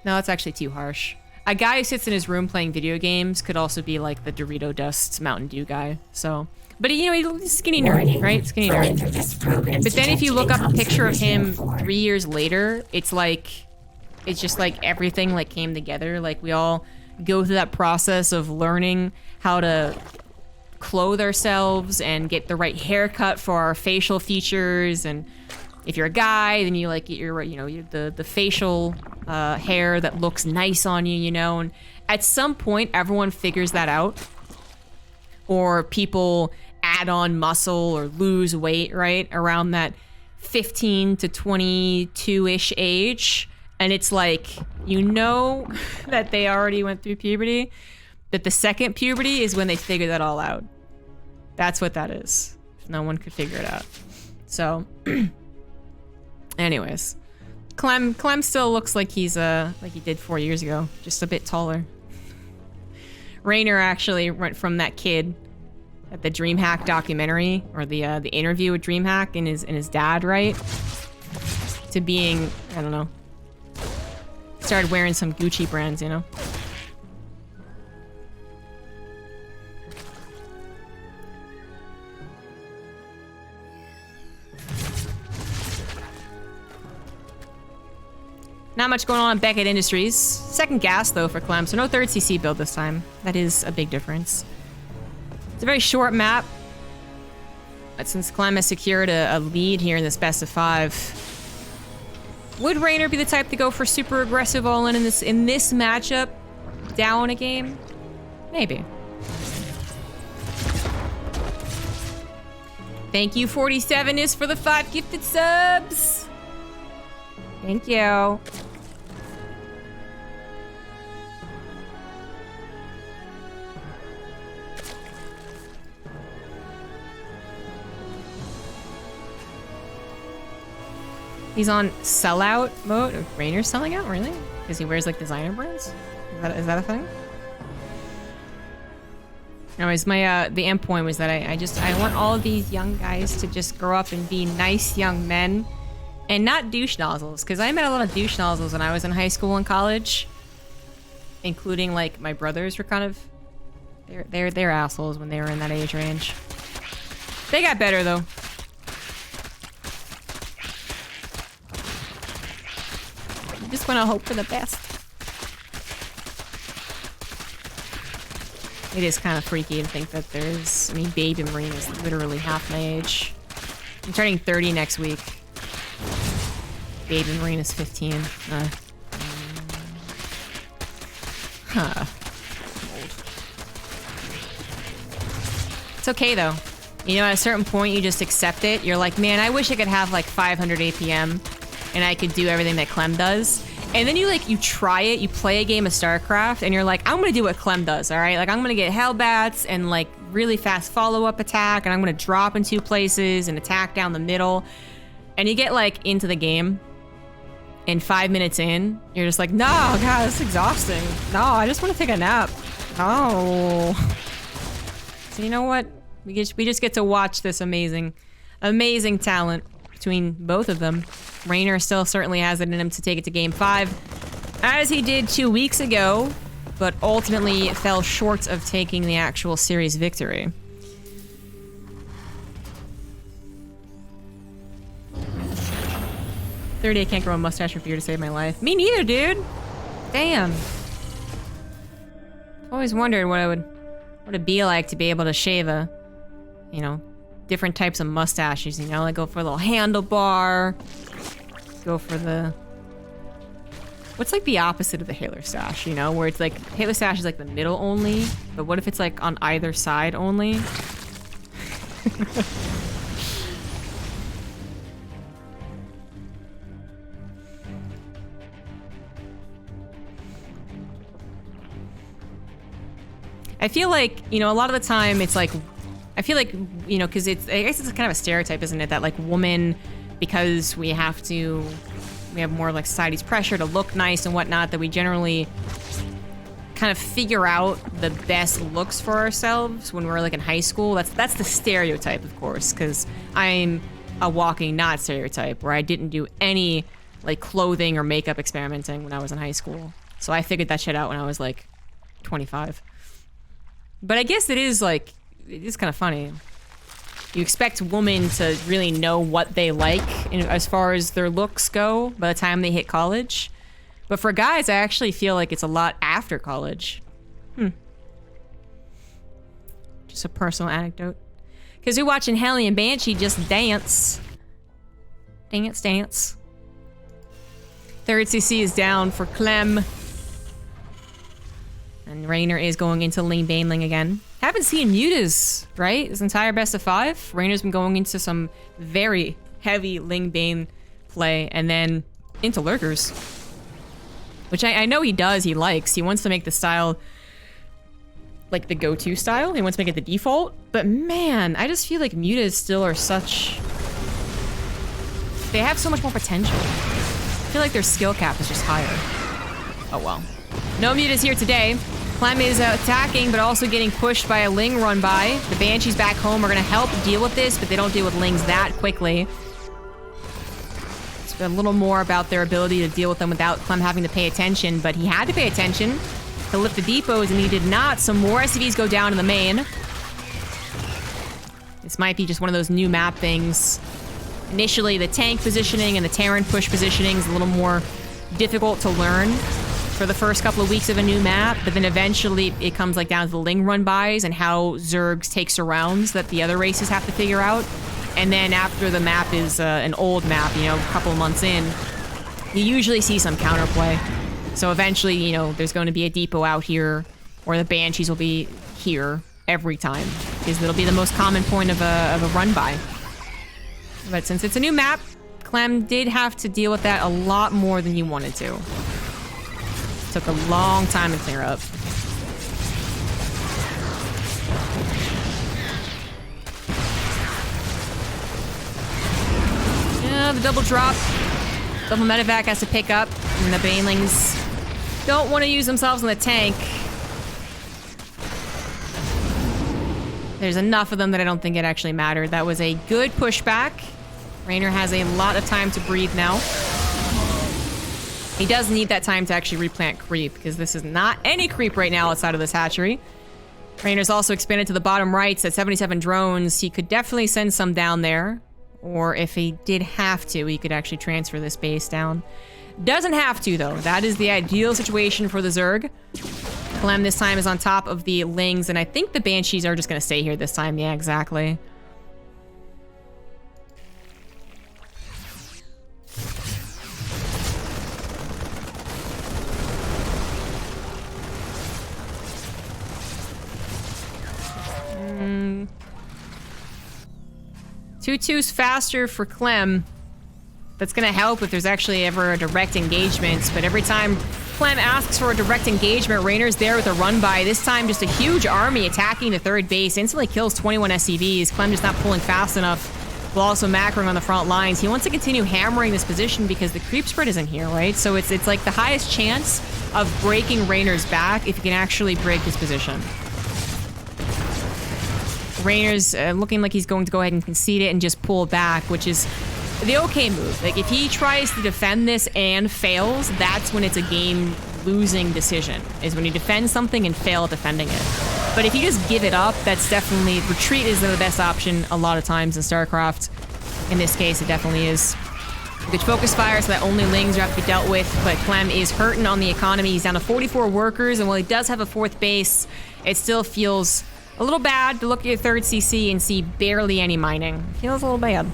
no, that's actually too harsh. A guy who sits in his room playing video games could also be like the Dorito Dust Mountain Dew guy, so. But you know, he's skinny nerd, right? Skinny nerd. But then if you look up a picture of him 3 years later, it's just like everything like came together. Like we all go through that process of learning how to clothe ourselves and get the right haircut for our facial features. And if you're a guy, then you like get your, you know, the facial hair that looks nice on you, you know. And at some point, everyone figures that out. Or people add on muscle or lose weight, right? Around that 15 to 22-ish age. And it's like, you know that they already went through puberty, that the second puberty is when they figure that all out. That's what that is. No one could figure it out. So, anyways. Clem still looks like he's, like he did 4 years ago. Just a bit taller. Reynor actually went from that kid at the DreamHack documentary, or the interview with DreamHack and his dad, right? To being, I don't know, started wearing some Gucci brands, you know? Not much going on at Beckett Industries. Second gas, though, for Clem, so no third CC build this time. That is a big difference. It's a very short map. But since Clem has secured a lead here in this best of 5, would Reynor be the type to go for super aggressive all-in in this matchup? Down a game? Maybe. Thank you, 47 is for the 5 gifted subs. Thank you. He's on sellout mode. Reynor's selling out, really? Because he wears like designer brands? Is that a thing? Anyways, my the end point was that I want all of these young guys to just grow up and be nice young men and not douche nozzles, because I met a lot of douche nozzles when I was in high school and college, including like my brothers were kind of they're assholes when they were in that age range. They got better though. You just want to hope for the best. It is kind of freaky to think that there's... I mean, Baby Marine is literally half my age. I'm turning 30 next week. Baby Marine is 15. Huh. Old. It's okay, though. You know, at a certain point, you just accept it. You're like, man, I wish I could have, like, 500 APM, and I could do everything that Clem does. And then you try it, you play a game of StarCraft, and you're like, I'm gonna do what Clem does, alright? Like, I'm gonna get Hellbats and, like, really fast follow-up attack, and I'm gonna drop in 2 places and attack down the middle. And you get, like, into the game, and 5 minutes in, you're just like, no, God, this is exhausting. No, I just want to take a nap. No. So you know what? We just get to watch this amazing talent between both of them. Reynor still certainly has it in him to take it to game 5, as he did 2 weeks ago, but ultimately fell short of taking the actual series victory. I can't grow a mustache or beard to save my life. Me neither, dude. Damn. Always wondered what it'd be like to be able to shave a, you know, different types of mustaches, you know, like go for a little handlebar, go for the... What's like the opposite of the Halo stash, you know, where it's like, Halo stash is like the middle only, but what if it's like on either side only? I feel like, you know, a lot of the time it's like, I feel like, you know, because it's, I guess it's kind of a stereotype, isn't it? That like women, because we have more like society's pressure to look nice and whatnot, that we generally kind of figure out the best looks for ourselves when we're like in high school. That's the stereotype, of course, because I'm a walking not stereotype, where I didn't do any like clothing or makeup experimenting when I was in high school. So I figured that shit out when I was like 25. But I guess it is kind of funny. You expect women to really know what they like as far as their looks go by the time they hit college. But for guys, I actually feel like it's a lot after college. Just a personal anecdote. Because we're watching Helly and Banshee just dance. Dance. Third CC is down for Clem. And Reynor is going into Ling Baneling again. Haven't seen Mutas, right? This entire best of 5. Reynor's been going into some very heavy Ling Bane play, and then into Lurkers. Which I know he does, he likes. He wants to make the style like the go-to style. He wants to make it the default. But man, I just feel like Mutas still are such... They have so much more potential. I feel like their skill cap is just higher. Oh well. No Mutas here today. Clem is attacking, but also getting pushed by a Ling run by. The Banshees back home are going to help deal with this, but they don't deal with Lings that quickly. It's a little more about their ability to deal with them without Clem having to pay attention, but he had to pay attention to lift the depots, and he did not. Some more SCVs go down in the main. This might be just one of those new map things. Initially, the tank positioning and the Terran push positioning is a little more difficult to learn for the first couple of weeks of a new map, but then eventually it comes like down to the Ling run-bys and how Zergs take surrounds that the other races have to figure out. And then after the map is an old map, you know, a couple of months in, you usually see some counterplay. So eventually, you know, there's going to be a depot out here, or the Banshees will be here every time, because it'll be the most common point of a run-by. But since it's a new map, Clem did have to deal with that a lot more than he wanted to. Took a long time to clear up. Yeah, the double drop. Double medevac has to pick up, and the banelings don't want to use themselves in the tank. There's enough of them that I don't think it actually mattered. That was a good pushback. Reynor has a lot of time to breathe now. He does need that time to actually replant creep, because this is not any creep right now outside of this hatchery. Reynor's also expanded to the bottom right at 77 drones. He could definitely send some down there. Or if he did have to, he could actually transfer this base down. Doesn't have to, though. That is the ideal situation for the Zerg. Clem this time is on top of the Lings, and I think the Banshees are just going to stay here this time. Yeah, exactly. Tutu's faster for Clem. That's gonna help if there's actually ever a direct engagement, but every time Clem asks for a direct engagement, Reynor's there with a run-by. This time, just a huge army attacking the third base. Instantly kills 21 SCVs. Clem just not pulling fast enough, while also macroing on the front lines. He wants to continue hammering this position because the creep spread isn't here, right? So it's like the highest chance of breaking Reynor's back if he can actually break his position. Reynor's looking like he's going to go ahead and concede it and just pull back, which is the okay move. Like, if he tries to defend this and fails, that's when it's a game-losing decision, is when you defend something and fail at defending it. But if you just give it up, that's definitely... Retreat is the best option a lot of times in StarCraft. In this case, it definitely is. Good focus fire so that only Lings are have to be dealt with, but Clem is hurting on the economy. He's down to 44 workers, and while he does have a fourth base, it still feels a little bad to look at your third CC and see barely any mining. Feels a little bad.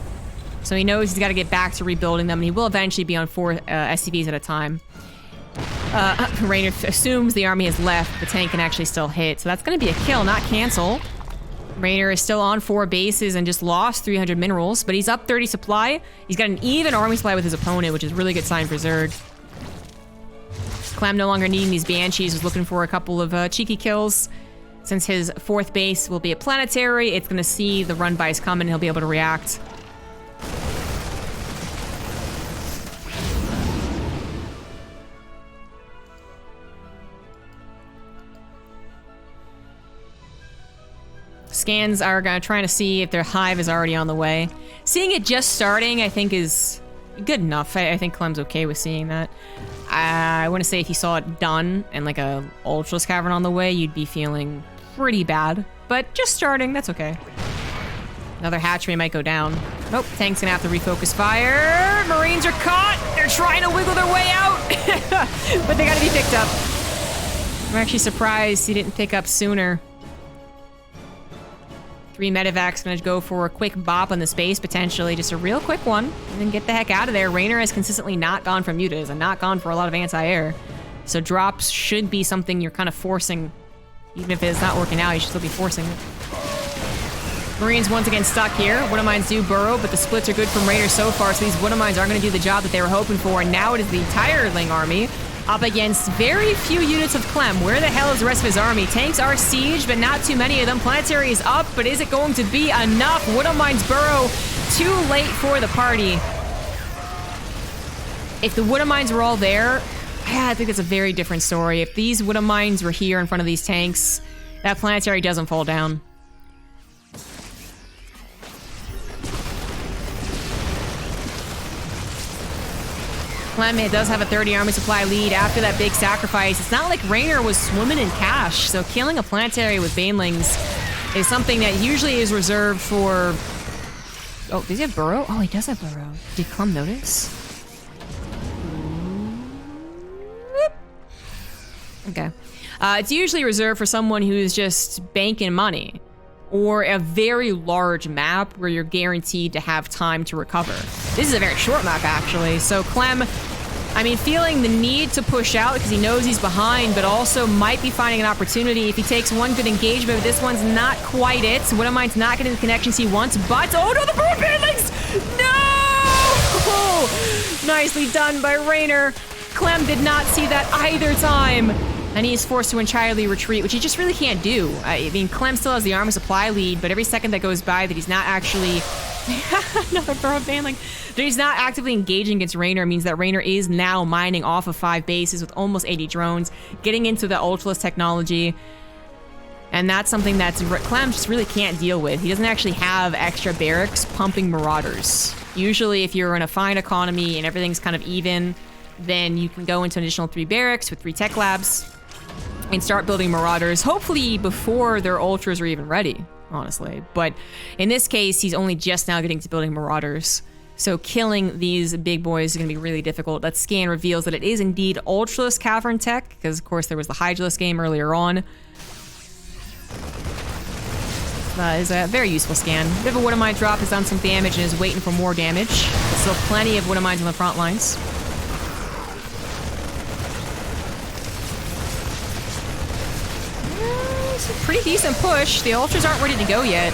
So he knows he's got to get back to rebuilding them, and he will eventually be on 4 SCVs at a time. Reynor assumes the army has left. The tank can actually still hit, so that's going to be a kill, not cancel. Reynor is still on 4 bases and just lost 300 minerals, but he's up 30 supply. He's got an even army supply with his opponent, which is a really good sign for Zerg. Clem no longer needing these Banshees, was looking for a couple of cheeky kills. Since his 4th base will be a planetary, it's going to see the run-bys come and he'll be able to react. Scans are trying to see if their hive is already on the way. Seeing it just starting, I think, is good enough. I think Clem's okay with seeing that. I want to say if you saw it done and like a Ultras Cavern on the way, you'd be feeling pretty bad. But just starting, that's okay. Another hatchery might go down. Nope, tank's gonna have to refocus fire. Marines are caught. They're trying to wiggle their way out. But they gotta be picked up. I'm actually surprised he didn't pick up sooner. 3 medevac's gonna go for a quick bop on the space, potentially. Just a real quick one, and then get the heck out of there. Reynor has consistently not gone for mutas and not gone for a lot of anti-air. So drops should be something you're kind of forcing. Even if it's not working out, you should still be forcing it. Marines once again stuck here. Woodamines do burrow, but the splits are good from Reynor so far, so these Woodamines aren't gonna do the job that they were hoping for, and now it is the entire Ling army up against very few units of Clem. Where the hell is the rest of his army? Tanks are sieged, but not too many of them. Planetary is up, but is it going to be enough? Woodamines burrow too late for the party. If the Woodamines were all there, I think that's a very different story. If these Woodamines were here in front of these tanks, that planetary doesn't fall down. Clem does have a 30 army supply lead after that big sacrifice. It's not like Reynor was swimming in cash, so killing a planetary with Banelings is something that usually is reserved for... Oh, does he have burrow? Oh, he does have burrow. Did Clem notice? Okay. It's usually reserved for someone who's just banking money, or a very large map where you're guaranteed to have time to recover. This is a very short map, actually. So Clem, I mean, feeling the need to push out because he knows he's behind, but also might be finding an opportunity if he takes one good engagement. This one's not quite it. Woodamine's not getting the connections he wants, but... Oh, no, the bird bandlings! No! Oh, nicely done by Reynor. Clem did not see that either time. And he is forced to entirely retreat, which he just really can't do. I mean, Clem still has the army supply lead, but every second that goes by that he's not actually Another burrowed baneling. That he's not actively engaging against Reynor means that Reynor is now mining off of 5 bases with almost 80 drones, getting into the ultraless technology. And that's something that Clem just really can't deal with. He doesn't actually have extra barracks pumping Marauders. Usually if you're in a fine economy and everything's kind of even, then you can go into an additional 3 barracks with 3 tech labs and start building Marauders, hopefully before their ultras are even ready, honestly. But in this case, he's only just now getting to building Marauders. So killing these big boys is going to be really difficult. That scan reveals that it is indeed ultraless cavern tech, because of course there was the Hydraless game earlier on. Is a very useful scan. Bit of a Woodamine drop, has done some damage and is waiting for more damage. There's still plenty of Woodamines on the front lines. It's a pretty decent push. The ultras aren't ready to go yet.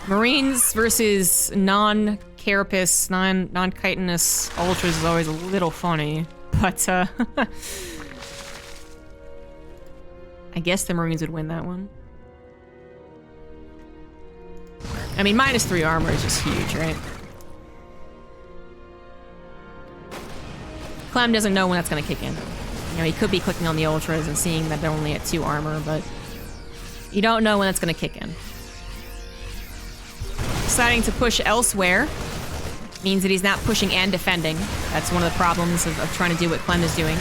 Marines versus non-carapace, non-chitinous ultras is always a little funny, but I guess the Marines would win that one. I mean, -3 armor is just huge, right? Clem doesn't know when that's going to kick in. You know, he could be clicking on the ultras and seeing that they're only at 2 armor, but you don't know when that's going to kick in. Deciding to push elsewhere means that he's not pushing and defending. That's one of the problems of trying to do what Clem is doing.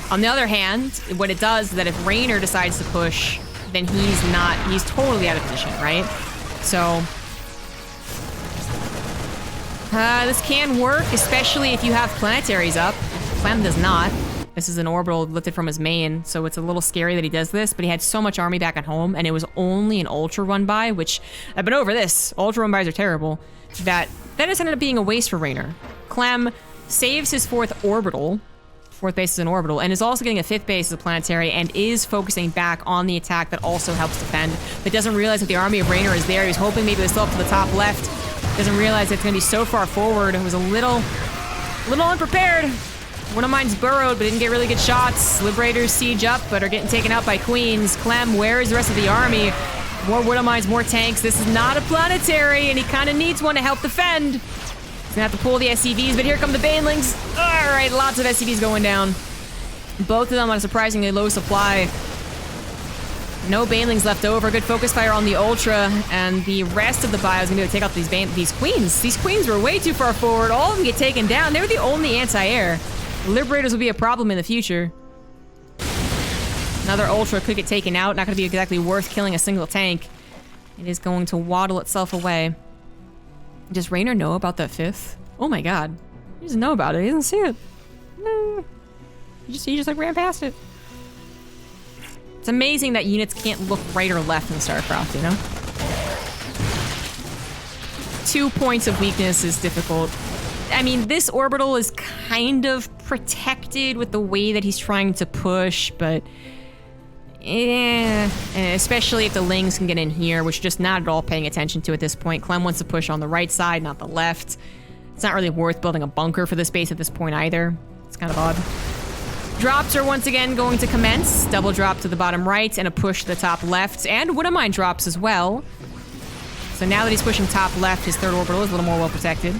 On the other hand, what it does is that if Reynor decides to push, then he's totally out of position, right? So this can work, especially if you have planetaries up. Clem does not. This is an orbital lifted from his main, so it's a little scary that he does this, but he had so much army back at home, and it was only an ultra run by, which I've been over this. Ultra run bys are terrible. That has ended up being a waste for Reynor. Clem saves his 4th orbital. 4th base is an orbital, and is also getting a 5th base as a planetary, and is focusing back on the attack that also helps defend, but doesn't realize that the army of Reynor is there. He was hoping maybe it was still up to the top left. Doesn't realize it's going to be so far forward. It was a little unprepared. One of mine's burrowed, but didn't get really good shots. Liberators siege up, but are getting taken out by Queens. Clem, where is the rest of the army? More Woodamines, more tanks. This is not a planetary, and he kind of needs one to help defend. He's gonna have to pull the SCVs, but here come the Banelings. All right, lots of SCVs going down. Both of them on a surprisingly low supply. No Banelings left over. Good focus fire on the Ultra, and the rest of the bio is gonna be able to take out these Queens. These Queens were way too far forward. All of them get taken down. They were the only anti-air. Liberators will be a problem in the future. Another Ultra could get taken out. Not going to be exactly worth killing a single tank. It is going to waddle itself away. Does Reynor know about that 5th? Oh my god. He doesn't know about it. He doesn't see it. No. He just like ran past it. It's amazing that units can't look right or left in StarCraft, you know? 2 points of weakness is difficult. I mean, this orbital is kind of protected with the way that he's trying to push, but especially if the Lings can get in here, which just not at all paying attention to at this point. Clem wants to push on the right side, not the left. It's not really worth building a bunker for this base at this point either. It's kind of odd. Drops are once again going to commence. Double drop to the bottom right and a push to the top left, and Woodamine drops as well. So now that he's pushing top left, his 3rd orbital is a little more well protected.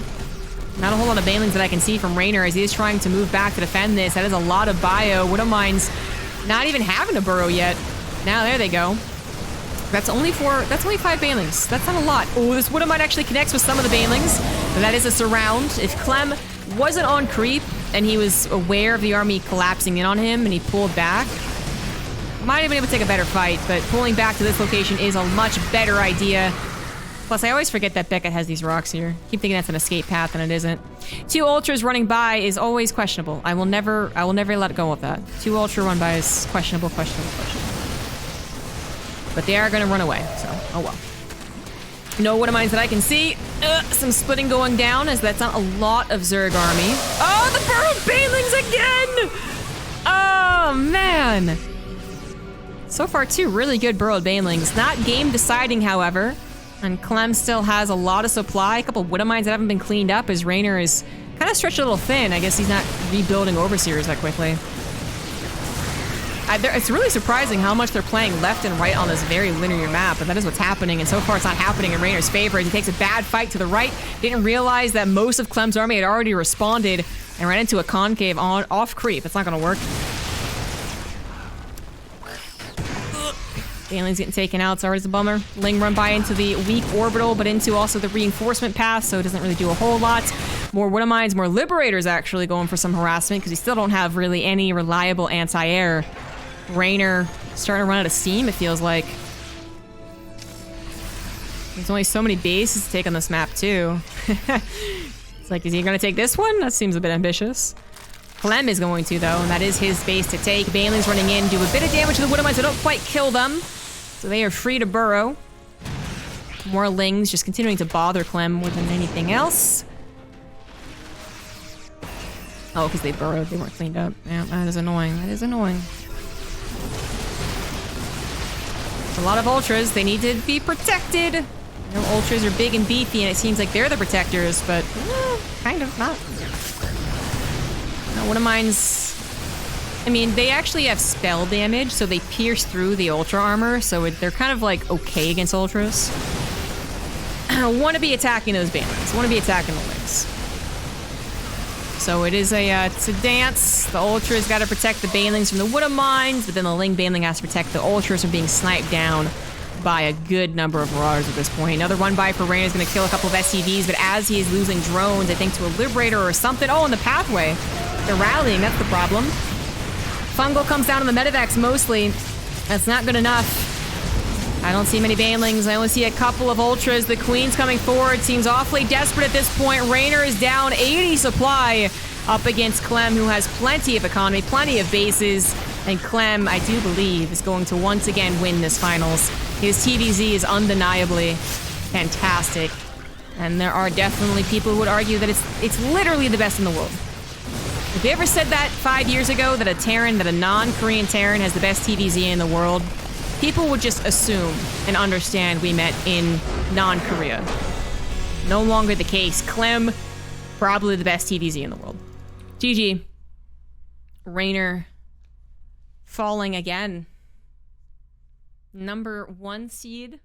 Not a whole lot of Banelings that I can see from Reynor as he is trying to move back to defend this. That is a lot of bio. Woodamine's not even having a burrow yet. Now there they go. That's only 5 Banelings. That's not a lot. Oh, this Woodamine actually connects with some of the Banelings. But that is a surround. If Clem wasn't on creep and he was aware of the army collapsing in on him and he pulled back, might have been able to take a better fight, but pulling back to this location is a much better idea. Plus, I always forget that Beckett has these rocks here. Keep thinking that's an escape path, and it isn't. 2 ultras running by is always questionable. I will never let go of that. 2 ultra run by is questionable. But they are going to run away, so oh well. No Woodamines that I can see. Some splitting going down, as that's not a lot of Zerg army. Oh, the burrowed Banelings again! Oh, man. So far, 2 really good burrowed Banelings. Not game deciding, however. And Clem still has a lot of supply. A couple Woodamines that haven't been cleaned up as Reynor is kind of stretched a little thin. I guess he's not rebuilding Overseers that quickly. It's really surprising how much they're playing left and right on this very linear map, but that is what's happening, and so far it's not happening in Reynor's favor. He takes a bad fight to the right, didn't realize that most of Clem's army had already responded, and ran into a concave off creep. It's not gonna work. Baneling's getting taken out, so it's a bummer. Ling run by into the weak orbital, but into also the reinforcement path, so it doesn't really do a whole lot. More Widow Mines, more Liberators actually going for some harassment, because we still don't have really any reliable anti-air. Reynor starting to run out of steam, it feels like. There's only so many bases to take on this map, too. It's like, is he going to take this one? That seems a bit ambitious. Clem is going to, though, and that is his base to take. Baneling's running in, do a bit of damage to the Widow Mines, but don't quite kill them. So they are free to burrow. More Lings just continuing to bother Clem more than anything else. Oh, because they burrowed. They weren't cleaned up. Yeah, that is annoying. That is annoying. A lot of Ultras. They need to be protected. You know, Ultras are big and beefy, and it seems like they're the protectors, but kind of not. No, one of mine's... I mean, they actually have spell damage, so they pierce through the Ultra armor, so they're kind of like okay against Ultras. Want to be attacking those Banelings. Want to be attacking the Lings. So it is it's a dance. The Ultra's got to protect the Banelings from the Widow Mines, but then the Ling Baneling has to protect the Ultras from being sniped down by a good number of Marauders at this point. Another run by for Reynor is going to kill a couple of SCVs, but as he is losing drones, I think to a Liberator or something. Oh, in the pathway. They're rallying, that's the problem. Fungal comes down on the Medivacs mostly. That's not good enough. I don't see many Banelings. I only see a couple of Ultras. The Queen's coming forward. Seems awfully desperate at this point. Reynor is down 80 supply up against Clem, who has plenty of economy, plenty of bases. And Clem, I do believe, is going to once again win this finals. His TvZ is undeniably fantastic. And there are definitely people who would argue that it's literally the best in the world. If you ever said that 5 years ago, that a non-Korean Terran has the best TvZ in the world, people would just assume and understand we meant in non-Korea. No longer the case. Clem, probably the best TvZ in the world. GG. Reynor falling again. Number 1 seed.